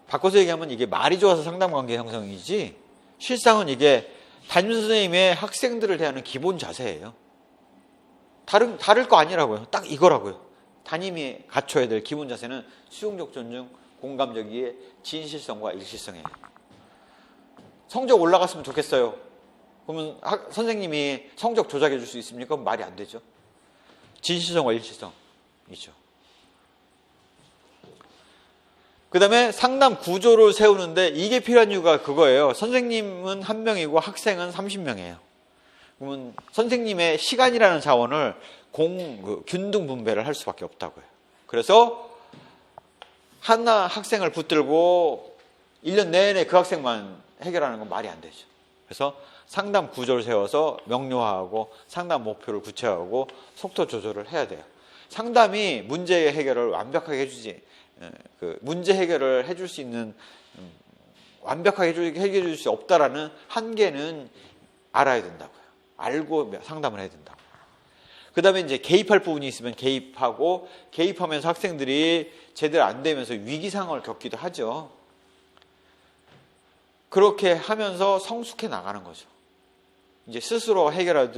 바꿔서 얘기하면 이게 말이 좋아서 상담관계 형성이지 실상은 이게 담임선생님의 학생들을 대하는 기본 자세예요. 다를 거 아니라고요. 딱 이거라고요. 담임이 갖춰야 될 기본 자세는 수용적 존중, 공감적 이해, 진실성과 일치성이에요. 성적 올라갔으면 좋겠어요. 그러면 선생님이 성적 조작해 줄 수 있습니까? 그럼 말이 안 되죠. 진실성과 일치성이죠. 그 다음에 상담 구조를 세우는데 이게 필요한 이유가 그거예요. 선생님은 1명이고 학생은 30명이에요. 그러면 선생님의 시간이라는 자원을 균등 분배를 할 수밖에 없다고요. 그래서 하나 학생을 붙들고 1년 내내 그 학생만 해결하는 건 말이 안 되죠. 그래서 상담 구조를 세워서 명료화하고 상담 목표를 구체화하고 속도 조절을 해야 돼요. 상담이 문제 해결을 완벽하게 해주지, 문제 해결을 해줄 수 있는, 완벽하게 해결해 줄 수 없다라는 한계는 알아야 된다고요. 알고 상담을 해야 된다고요. 그 다음에 이제 개입할 부분이 있으면 개입하고, 개입하면서 학생들이 제대로 안 되면서 위기 상황을 겪기도 하죠. 그렇게 하면서 성숙해 나가는 거죠. 이제 스스로 해결할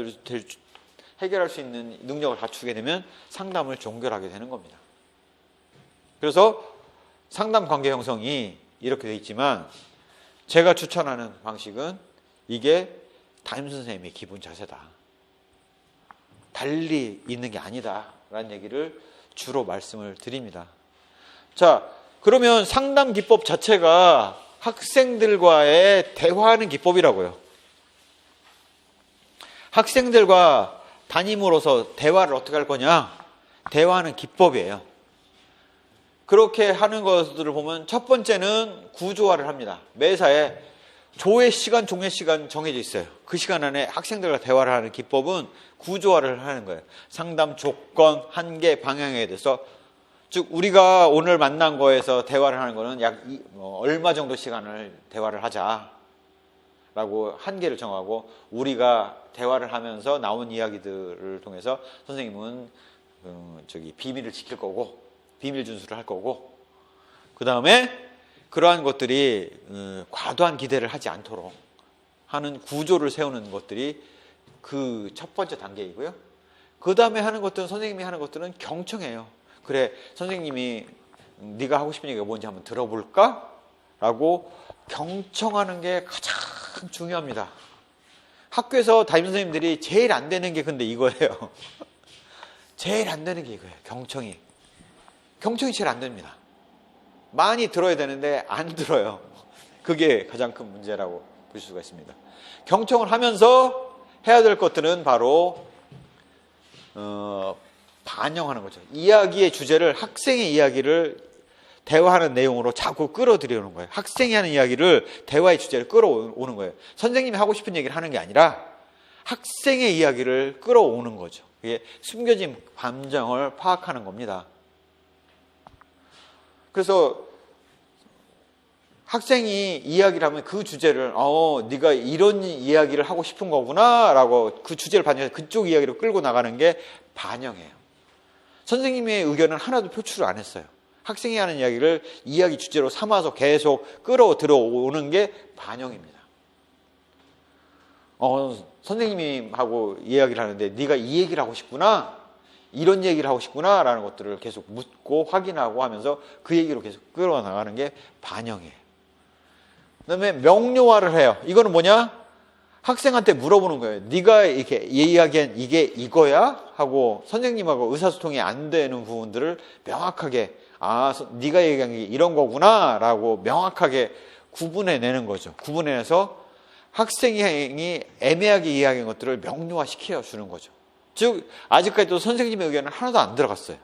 수 있는 능력을 갖추게 되면 상담을 종결하게 되는 겁니다. 그래서 상담 관계 형성이 이렇게 되어 있지만 제가 추천하는 방식은 이게 담임선생님의 기본 자세다. 달리 있는 게 아니다. 라는 얘기를 주로 말씀을 드립니다. 자, 그러면 상담 기법 자체가 학생들과의 대화하는 기법이라고요. 학생들과 담임으로서 대화를 어떻게 할 거냐? 대화하는 기법이에요. 그렇게 하는 것들을 보면 첫 번째는 구조화를 합니다. 매사에 조회 시간, 종례 시간 정해져 있어요. 그 시간 안에 학생들과 대화를 하는 기법은 구조화를 하는 거예요. 상담 조건, 한계, 방향에 대해서, 즉 우리가 오늘 만난 거에서 대화를 하는 거는 약 얼마 정도 시간을 대화를 하자. 라고 한계를 정하고 우리가 대화를 하면서 나온 이야기들을 통해서 선생님은 비밀을 지킬 거고 비밀 준수를 할 거고 그 다음에 그러한 것들이 과도한 기대를 하지 않도록 하는 구조를 세우는 것들이 그 첫 번째 단계이고요. 그 다음에 하는 것들은 선생님이 하는 것들은 경청해요. 그래 선생님이 네가 하고 싶은 얘기가 뭔지 한번 들어볼까? 라고 경청하는 게 가장 중요합니다. 학교에서 담임선생님들이 제일 안 되는 게 근데 이거예요. 제일 안 되는 게 이거예요. 경청이 제일 안 됩니다. 많이 들어야 되는데 안 들어요. 그게 가장 큰 문제라고 볼 수가 있습니다. 경청을 하면서 해야 될 것들은 바로 반영하는 거죠. 이야기의 주제를 학생의 이야기를 대화하는 내용으로 자꾸 끌어들이는 거예요. 학생이 하는 이야기를 대화의 주제를 끌어오는 거예요. 선생님이 하고 싶은 얘기를 하는 게 아니라 학생의 이야기를 끌어오는 거죠. 이게 숨겨진 감정을 파악하는 겁니다. 그래서 학생이 이야기를 하면 그 주제를 네가 이런 이야기를 하고 싶은 거구나 라고 그 주제를 반영해서 그쪽 이야기로 끌고 나가는 게 반영이에요. 선생님의 의견은 하나도 표출을 안 했어요. 학생이 하는 이야기를 이야기 주제로 삼아서 계속 끌어 들어오는 게 반영입니다. 선생님하고 이야기를 하는데 네가 이 얘기를 하고 싶구나, 이런 얘기를 하고 싶구나 라는 것들을 계속 묻고 확인하고 하면서 그 얘기로 계속 끌어나가는 게 반영이에요. 그 다음에 명료화를 해요. 이거는 뭐냐? 학생한테 물어보는 거예요. 네가 이렇게 이야기한 이게 이거야? 하고 선생님하고 의사소통이 안 되는 부분들을 명확하게 네가 얘기한 게 이런 거구나 라고 명확하게 구분해내는 거죠. 구분해내서 학생이 애매하게 이야기한 것들을 명료화 시켜주는 거죠. 즉 아직까지도 선생님의 의견은 하나도 안 들어갔어요.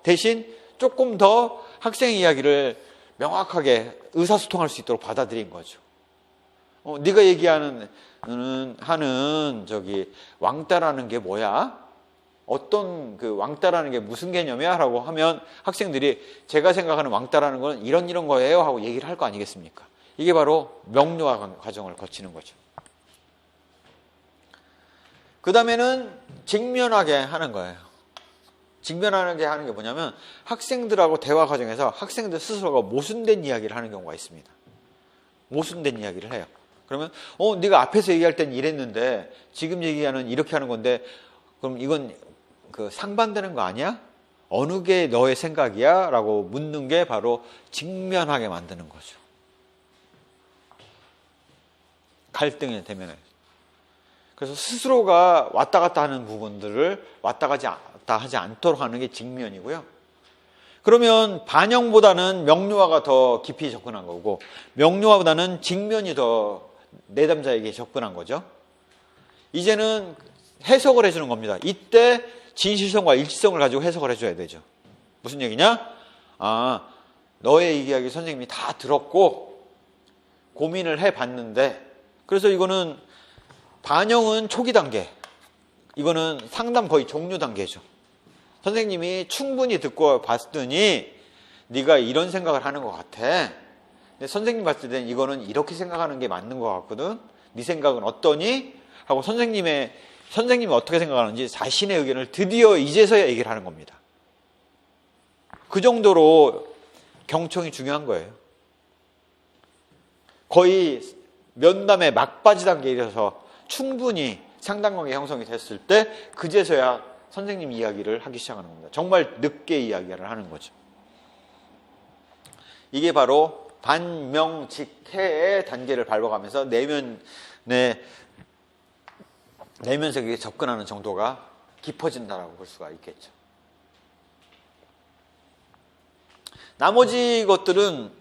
대신 조금 더 학생의 이야기를 명확하게 의사소통할 수 있도록 받아들인 거죠. 네가 얘기하는 왕따라는 게 뭐야? 어떤 그 왕따라는 게 무슨 개념이야? 라고 하면 학생들이 제가 생각하는 왕따라는 건 이런 거예요 하고 얘기를 할 거 아니겠습니까? 이게 바로 명료화 과정을 거치는 거죠. 그 다음에는 직면하게 하는 거예요. 직면하게 하는 게 뭐냐면 학생들하고 대화 과정에서 학생들 스스로가 모순된 이야기를 하는 경우가 있습니다. 모순된 이야기를 해요. 그러면 네가 앞에서 얘기할 땐 이랬는데 지금 얘기하는 이렇게 하는 건데 그럼 이건 그 상반되는 거 아니야? 어느 게 너의 생각이야? 라고 묻는 게 바로 직면하게 만드는 거죠. 갈등이 되면. 그래서 스스로가 왔다 갔다 하는 부분들을 왔다 갔다 하지 않도록 하는 게 직면이고요. 그러면 반영보다는 명료화가 더 깊이 접근한 거고 명료화보다는 직면이 더 내담자에게 접근한 거죠. 이제는 해석을 해주는 겁니다. 이때 진실성과 일치성을 가지고 해석을 해줘야 되죠. 무슨 얘기냐? 너의 이야기 선생님이 다 들었고 고민을 해봤는데 그래서 이거는 반영은 초기 단계, 이거는 상담 거의 종료 단계죠. 선생님이 충분히 듣고 봤더니 네가 이런 생각을 하는 것 같아. 근데 선생님 봤을 땐 이거는 이렇게 생각하는 게 맞는 것 같거든. 네 생각은 어떠니? 하고 선생님이 어떻게 생각하는지 자신의 의견을 드디어 이제서야 얘기를 하는 겁니다. 그 정도로 경청이 중요한 거예요. 거의 면담의 막바지 단계에 이르러서 충분히 상담관계 형성이 됐을 때 그제서야 선생님 이야기를 하기 시작하는 겁니다. 정말 늦게 이야기를 하는 거죠. 이게 바로 반명직해의 단계를 밟아가면서 내면적에 접근하는 정도가 깊어진다라고 볼 수가 있겠죠. 나머지 것들은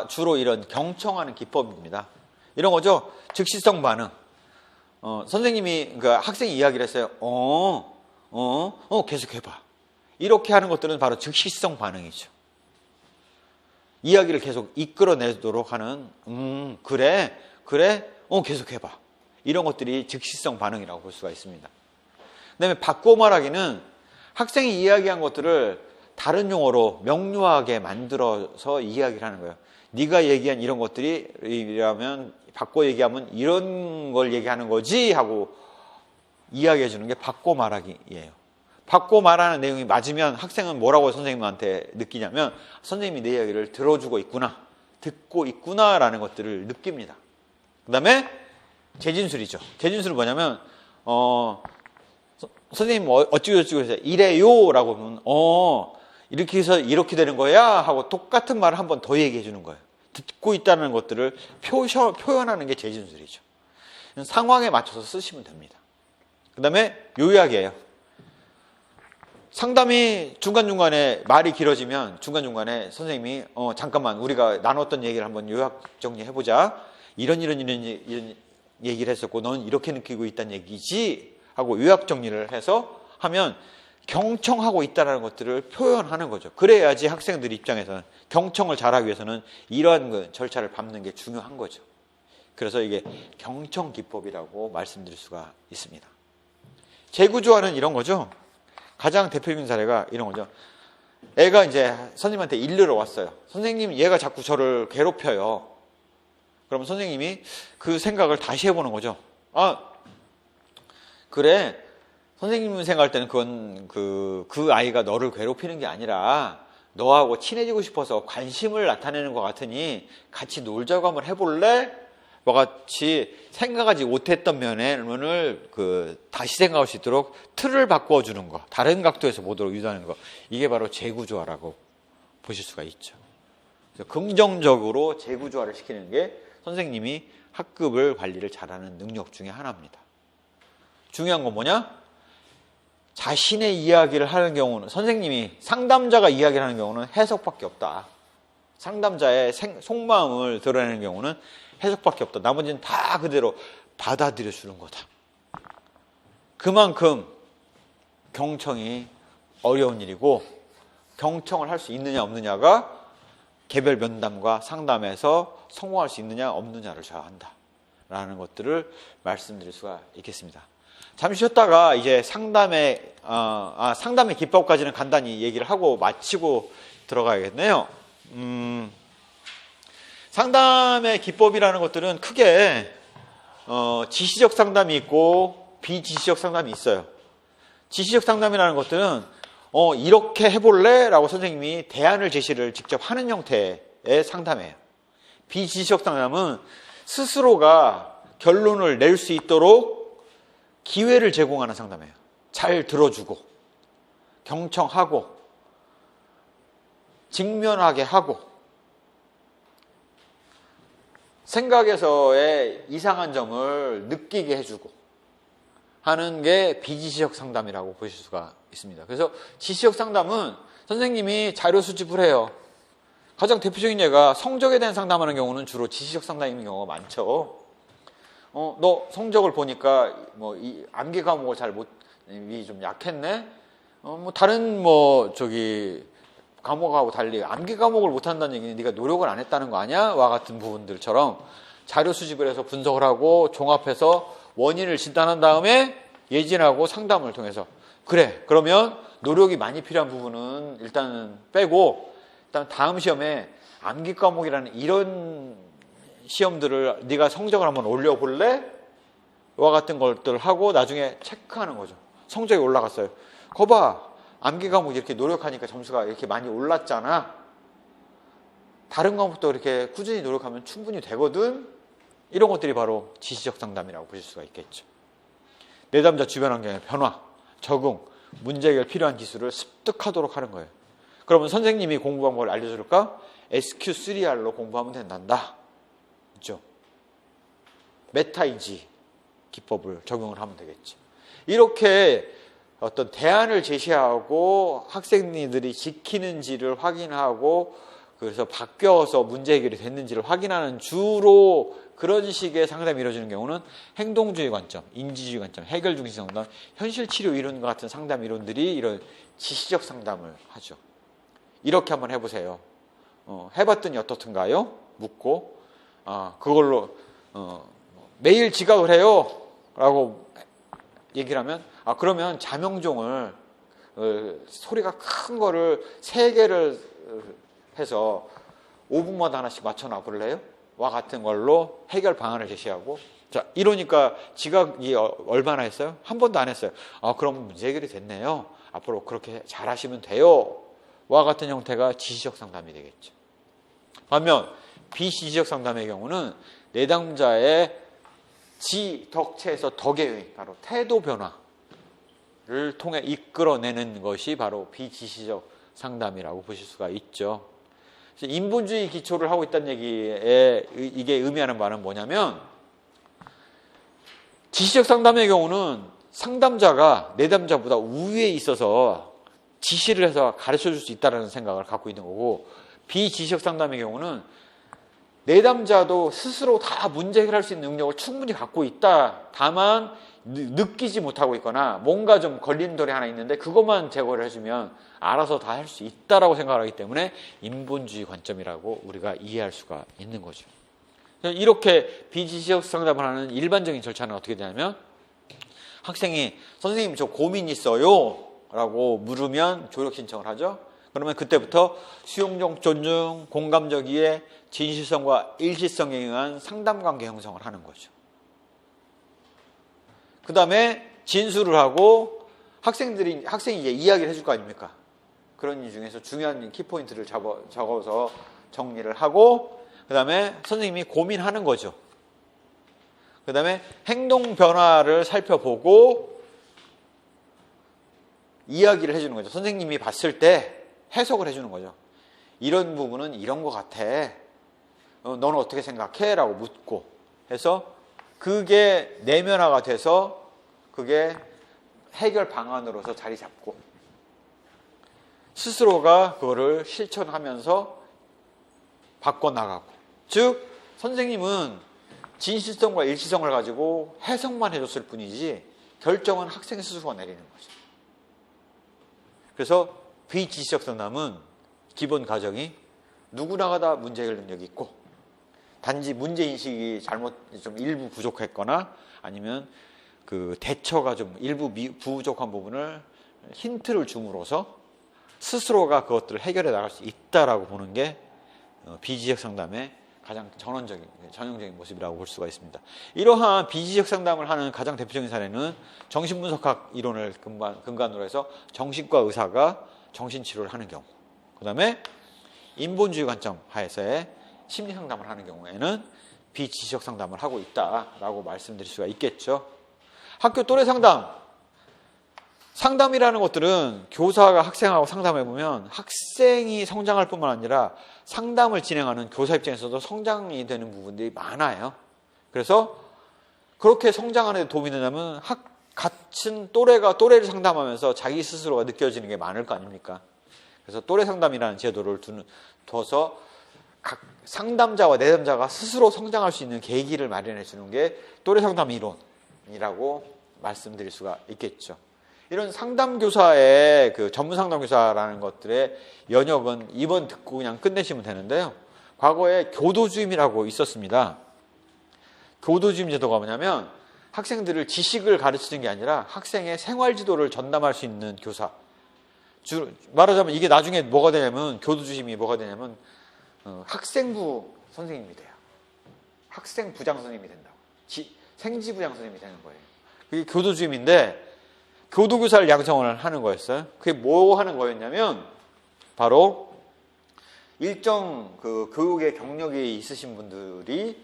주로 이런 경청하는 기법입니다. 이런 거죠. 즉시성 반응. 선생님이 학생이 이야기를 했어요. 계속해봐. 이렇게 하는 것들은 바로 즉시성 반응이죠. 이야기를 계속 이끌어내도록 하는 그래 계속해봐. 이런 것들이 즉시성 반응이라고 볼 수가 있습니다. 그 다음에 바꿔 말하기는 학생이 이야기한 것들을 다른 용어로 명료하게 만들어서 이야기를 하는 거예요. 네가 얘기한 이런 것들이라면 바꿔 얘기하면 이런 걸 얘기하는 거지 하고 이야기해 주는 게 바꿔 말하기예요. 바꿔 말하는 내용이 맞으면 학생은 뭐라고 선생님한테 느끼냐면 선생님이 내 이야기를 들어주고 있구나, 듣고 있구나라는 것들을 느낍니다. 그 다음에 재진술이죠. 재진술은 뭐냐면 선생님 어찌고저찌고 해서 이래요 라고 하면 이렇게 해서 이렇게 되는 거야 하고 똑같은 말을 한 번 더 얘기해 주는 거예요. 듣고 있다는 것들을 표현하는 게 재진술이죠. 상황에 맞춰서 쓰시면 됩니다. 그 다음에 요약이에요. 상담이 중간중간에 말이 길어지면 중간중간에 선생님이 잠깐만 우리가 나눴던 얘기를 한번 요약 정리해보자. 이런 얘기를 했었고 너는 이렇게 느끼고 있다는 얘기지 하고 요약 정리를 해서 하면 경청하고 있다는 것들을 표현하는 거죠. 그래야지 학생들 입장에서는 경청을 잘하기 위해서는 이러한 절차를 밟는 게 중요한 거죠. 그래서 이게 경청 기법이라고 말씀드릴 수가 있습니다. 재구조화는 이런 거죠. 가장 대표적인 사례가 이런 거죠. 애가 이제 선생님한테 일르러 왔어요. 선생님, 얘가 자꾸 저를 괴롭혀요. 그러면 선생님이 그 생각을 다시 해보는 거죠. 그래. 선생님이 생각할 때는 그건 그 아이가 너를 괴롭히는 게 아니라 너하고 친해지고 싶어서 관심을 나타내는 것 같으니 같이 놀자고 한번 해볼래? 와 같이 생각하지 못했던 면을 다시 생각할 수 있도록 틀을 바꿔주는 거, 다른 각도에서 보도록 유도하는 거, 이게 바로 재구조화라고 보실 수가 있죠. 그래서 긍정적으로 재구조화를 시키는 게 선생님이 학급을 관리를 잘하는 능력 중에 하나입니다. 중요한 건 뭐냐? 자신의 이야기를 하는 경우는 선생님이 상담자가 이야기를 하는 경우는 해석밖에 없다. 상담자의 속마음을 드러내는 경우는 해석밖에 없다. 나머지는 다 그대로 받아들여 주는 거다. 그만큼 경청이 어려운 일이고 경청을 할 수 있느냐 없느냐가 개별 면담과 상담에서 성공할 수 있느냐 없느냐를 좌우한다 라는 것들을 말씀드릴 수가 있겠습니다. 잠시 쉬었다가 이제 상담의 기법까지는 간단히 얘기를 하고 마치고 들어가야겠네요. 상담의 기법이라는 것들은 크게 지시적 상담이 있고 비지시적 상담이 있어요. 지시적 상담이라는 것들은 이렇게 해볼래? 라고 선생님이 대안을 제시를 직접 하는 형태의 상담이에요. 비지시적 상담은 스스로가 결론을 낼 수 있도록 기회를 제공하는 상담이에요. 잘 들어주고 경청하고 직면하게 하고 생각에서의 이상한 점을 느끼게 해주고 하는 게 비지시적 상담이라고 보실 수가 있습니다. 그래서 지시적 상담은 선생님이 자료 수집을 해요. 가장 대표적인 예가 성적에 대한 상담하는 경우는 주로 지시적 상담인 경우가 많죠. 너 성적을 보니까 이 암기 과목을 좀 약했네. 다른 과목하고 달리 암기 과목을 못한다는 얘기는 네가 노력을 안 했다는 거 아니야? 와 같은 부분들처럼 자료 수집을 해서 분석을 하고 종합해서 원인을 진단한 다음에 예진하고 상담을 통해서 그래, 그러면 노력이 많이 필요한 부분은 일단은 빼고 일단 다음 시험에 암기 과목이라는 이런 시험들을 네가 성적을 한번 올려볼래? 와 같은 것들을 하고 나중에 체크하는 거죠. 성적이 올라갔어요. 거봐, 암기 과목 이렇게 노력하니까 점수가 이렇게 많이 올랐잖아. 다른 과목도 이렇게 꾸준히 노력하면 충분히 되거든. 이런 것들이 바로 지시적 상담이라고 보실 수가 있겠죠. 내담자 주변 환경의 변화, 적응, 문제 해결 필요한 기술을 습득하도록 하는 거예요. 그러면 선생님이 공부 방법을 알려줄까? SQ3R로 공부하면 된단다. 있죠. 메타인지 기법을 적용을 하면 되겠죠. 이렇게 어떤 대안을 제시하고 학생들이 지키는지를 확인하고 그래서 바뀌어서 문제 해결이 됐는지를 확인하는 주로 그런 식의 상담이 이루어지는 경우는 행동주의 관점, 인지주의 관점, 해결 중심 상담, 현실 치료 이론과 같은 상담 이론들이 이런 지시적 상담을 하죠. 이렇게 한번 해보세요. 해봤더니 어떻든가요? 묻고 그걸로 매일 지각을 해요 라고 얘기를 하면 그러면 자명종을 소리가 큰 거를 3개를 해서 5분마다 하나씩 맞춰놔 볼래요? 와 같은 걸로 해결 방안을 제시하고, 자, 이러니까 지각이 얼마나 했어요? 한 번도 안 했어요. 그럼 문제 해결이 됐네요. 앞으로 그렇게 잘하시면 돼요. 와 같은 형태가 지시적 상담이 되겠죠. 반면 비지시적 상담의 경우는 내담자의 지덕체에서 덕의 요인, 바로 태도 변화를 통해 이끌어내는 것이 바로 비지시적 상담이라고 보실 수가 있죠. 인본주의 기초를 하고 있다는 얘기에 이게 의미하는 바는 뭐냐면, 지시적 상담의 경우는 상담자가 내담자보다 우위에 있어서 지시를 해서 가르쳐 줄 수 있다는 생각을 갖고 있는 거고, 비지시적 상담의 경우는 내담자도 스스로 다 문제 해결할 수 있는 능력을 충분히 갖고 있다. 다만 느끼지 못하고 있거나 뭔가 좀 걸림돌이 하나 있는데 그것만 제거를 해주면 알아서 다 할 수 있다라고 생각하기 때문에 인본주의 관점이라고 우리가 이해할 수가 있는 거죠. 이렇게 비지시적 상담을 하는 일반적인 절차는 어떻게 되냐면, 학생이 선생님 저 고민 있어요 라고 물으면 조력 신청을 하죠. 그러면 그때부터 수용적 존중, 공감적 이해, 진실성과 일치성에 의한 상담관계 형성을 하는 거죠. 그 다음에 진술을 하고 학생이 이제 이야기를 해줄 거 아닙니까? 그런 일 중에서 중요한 키포인트를 적어서 정리를 하고, 그 다음에 선생님이 고민하는 거죠. 그 다음에 행동 변화를 살펴보고 이야기를 해주는 거죠. 선생님이 봤을 때 해석을 해주는 거죠. 이런 부분은 이런 것 같아. 너는 어떻게 생각해? 라고 묻고 해서 그게 내면화가 돼서 그게 해결 방안으로서 자리 잡고 스스로가 그거를 실천하면서 바꿔나가고, 즉 선생님은 진실성과 일치성을 가지고 해석만 해줬을 뿐이지 결정은 학생 스스로가 내리는 거죠. 그래서 비지시적 상담은 기본 과정이 누구나가 다 문제 해결 능력이 있고, 단지 문제 인식이 좀 일부 부족했거나 아니면 그 대처가 좀 일부 부족한 부분을 힌트를 줌으로써 스스로가 그것들을 해결해 나갈 수 있다라고 보는 게 비지시적 상담의 가장 전형적인 모습이라고 볼 수가 있습니다. 이러한 비지시적 상담을 하는 가장 대표적인 사례는 정신분석학 이론을 근간으로 해서 정신과 의사가 정신치료를 하는 경우, 그 다음에 인본주의 관점 하에서의 심리상담을 하는 경우에는 비지시적 상담을 하고 있다라고 말씀드릴 수가 있겠죠. 학교 또래 상담이라는 것들은 교사가 학생하고 상담해보면 학생이 성장할 뿐만 아니라 상담을 진행하는 교사 입장에서도 성장이 되는 부분들이 많아요. 그래서 그렇게 성장하는 데 도움이 되냐면 같은 또래가 또래를 상담하면서 자기 스스로가 느껴지는 게 많을 거 아닙니까? 그래서 또래 상담이라는 제도를 둬서 각 상담자와 내담자가 스스로 성장할 수 있는 계기를 마련해 주는 게 또래 상담 이론이라고 말씀드릴 수가 있겠죠. 이런 상담교사의 그 전문 상담교사라는 것들의 연역은 이번 듣고 그냥 끝내시면 되는데요. 과거에 교도주임이라고 있었습니다. 교도주임 제도가 뭐냐면 학생들을 지식을 가르치는 게 아니라 학생의 생활지도를 전담할 수 있는 교사. 말하자면 이게 나중에 뭐가 되냐면, 교도주임이 뭐가 되냐면 학생부 선생님이 돼요. 학생부장 선생님이 된다고. 생지부장 선생님이 되는 거예요. 그게 교도주임인데 교도교사를 양성을 하는 거였어요. 그게 뭐 하는 거였냐면 바로 일정 그 교육의 경력이 있으신 분들이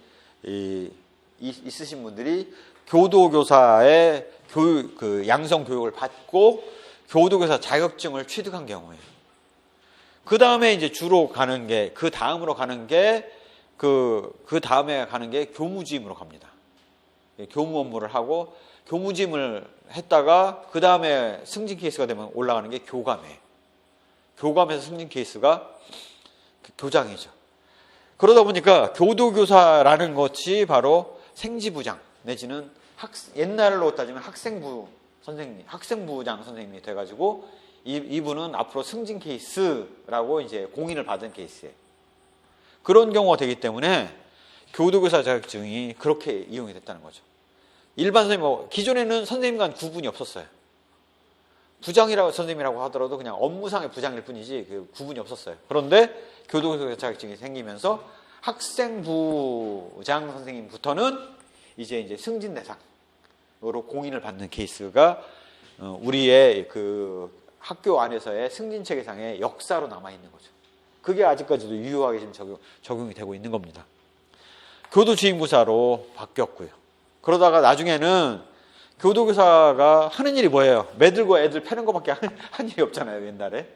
교도교사의 교육, 그 양성 교육을 받고 교도교사 자격증을 취득한 경우에요. 그 다음에 이제 주로 가는 게, 그 다음으로 가는 게, 그 다음에 가는 게 교무주임으로 갑니다. 교무 업무를 하고 교무주임을 했다가 그 다음에 승진 케이스가 되면 올라가는 게 교감이에요. 교감에서 승진 케이스가 교장이죠. 그러다 보니까 교도교사라는 것이 바로 생지부장 내지는 옛날로 따지면 학생부 선생님, 학생부장 선생님이 돼가지고 이분은 앞으로 승진 케이스라고 이제 공인을 받은 케이스예요. 그런 경우가 되기 때문에 교도교사 자격증이 그렇게 이용이 됐다는 거죠. 일반 선생님, 기존에는 선생님 간 구분이 없었어요. 부장이라고 선생님이라고 하더라도 그냥 업무상의 부장일 뿐이지 그 구분이 없었어요. 그런데 교도교사 자격증이 생기면서 학생부장 선생님부터는 이제 승진 대상으로 공인을 받는 케이스가 우리의 그 학교 안에서의 승진 체계상의 역사로 남아 있는 거죠. 그게 아직까지도 유효하게 지금 적용이 되고 있는 겁니다. 교도주임부사로 바뀌었고요. 그러다가 나중에는 교도교사가 하는 일이 뭐예요? 매들고 애들 패는 것밖에 한 일이 없잖아요, 옛날에.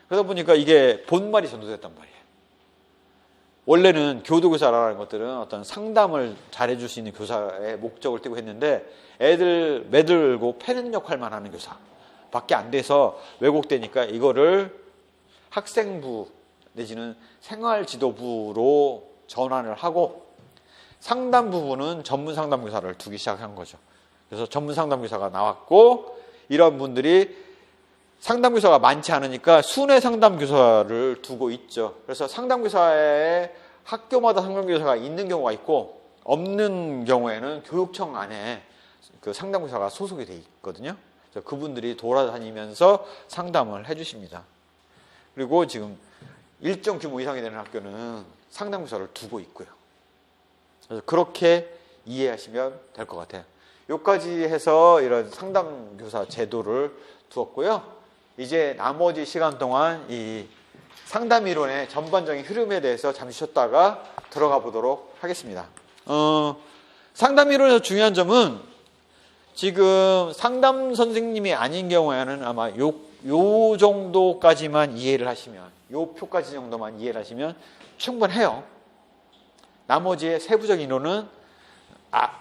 그러다 보니까 이게 본말이 전도됐단 말이에요. 원래는 교도교사라는 것들은 어떤 상담을 잘해줄 수 있는 교사의 목적을 띠고 했는데 애들 매들고 패는 역할만 하는 교사밖에 안 돼서 왜곡되니까 이거를 학생부 내지는 생활지도부로 전환을 하고 상담 부분은 전문 상담교사를 두기 시작한 거죠. 그래서 전문 상담교사가 나왔고 이런 분들이 상담교사가 많지 않으니까 순회 상담교사를 두고 있죠. 그래서 상담교사에 학교마다 상담교사가 있는 경우가 있고 없는 경우에는 교육청 안에 그 상담교사가 소속이 돼 있거든요. 그래서 그분들이 돌아다니면서 상담을 해주십니다. 그리고 지금 일정 규모 이상이 되는 학교는 상담교사를 두고 있고요. 그래서 그렇게 이해하시면 될 것 같아요. 여기까지 해서 이런 상담교사 제도를 두었고요. 이제 나머지 시간 동안 이 상담이론의 전반적인 흐름에 대해서 잠시 쉬었다가 들어가 보도록 하겠습니다. 상담이론에서 중요한 점은 지금 상담 선생님이 아닌 경우에는 아마 요 정도까지만 이해를 하시면, 요 표까지 정도만 이해를 하시면 충분해요. 나머지의 세부적인 이론은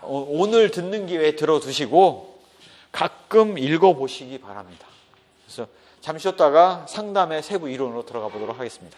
오늘 듣는 기회에 들어두시고 가끔 읽어보시기 바랍니다. 그래서 잠시 쉬었다가 상담의 세부 이론으로 들어가 보도록 하겠습니다.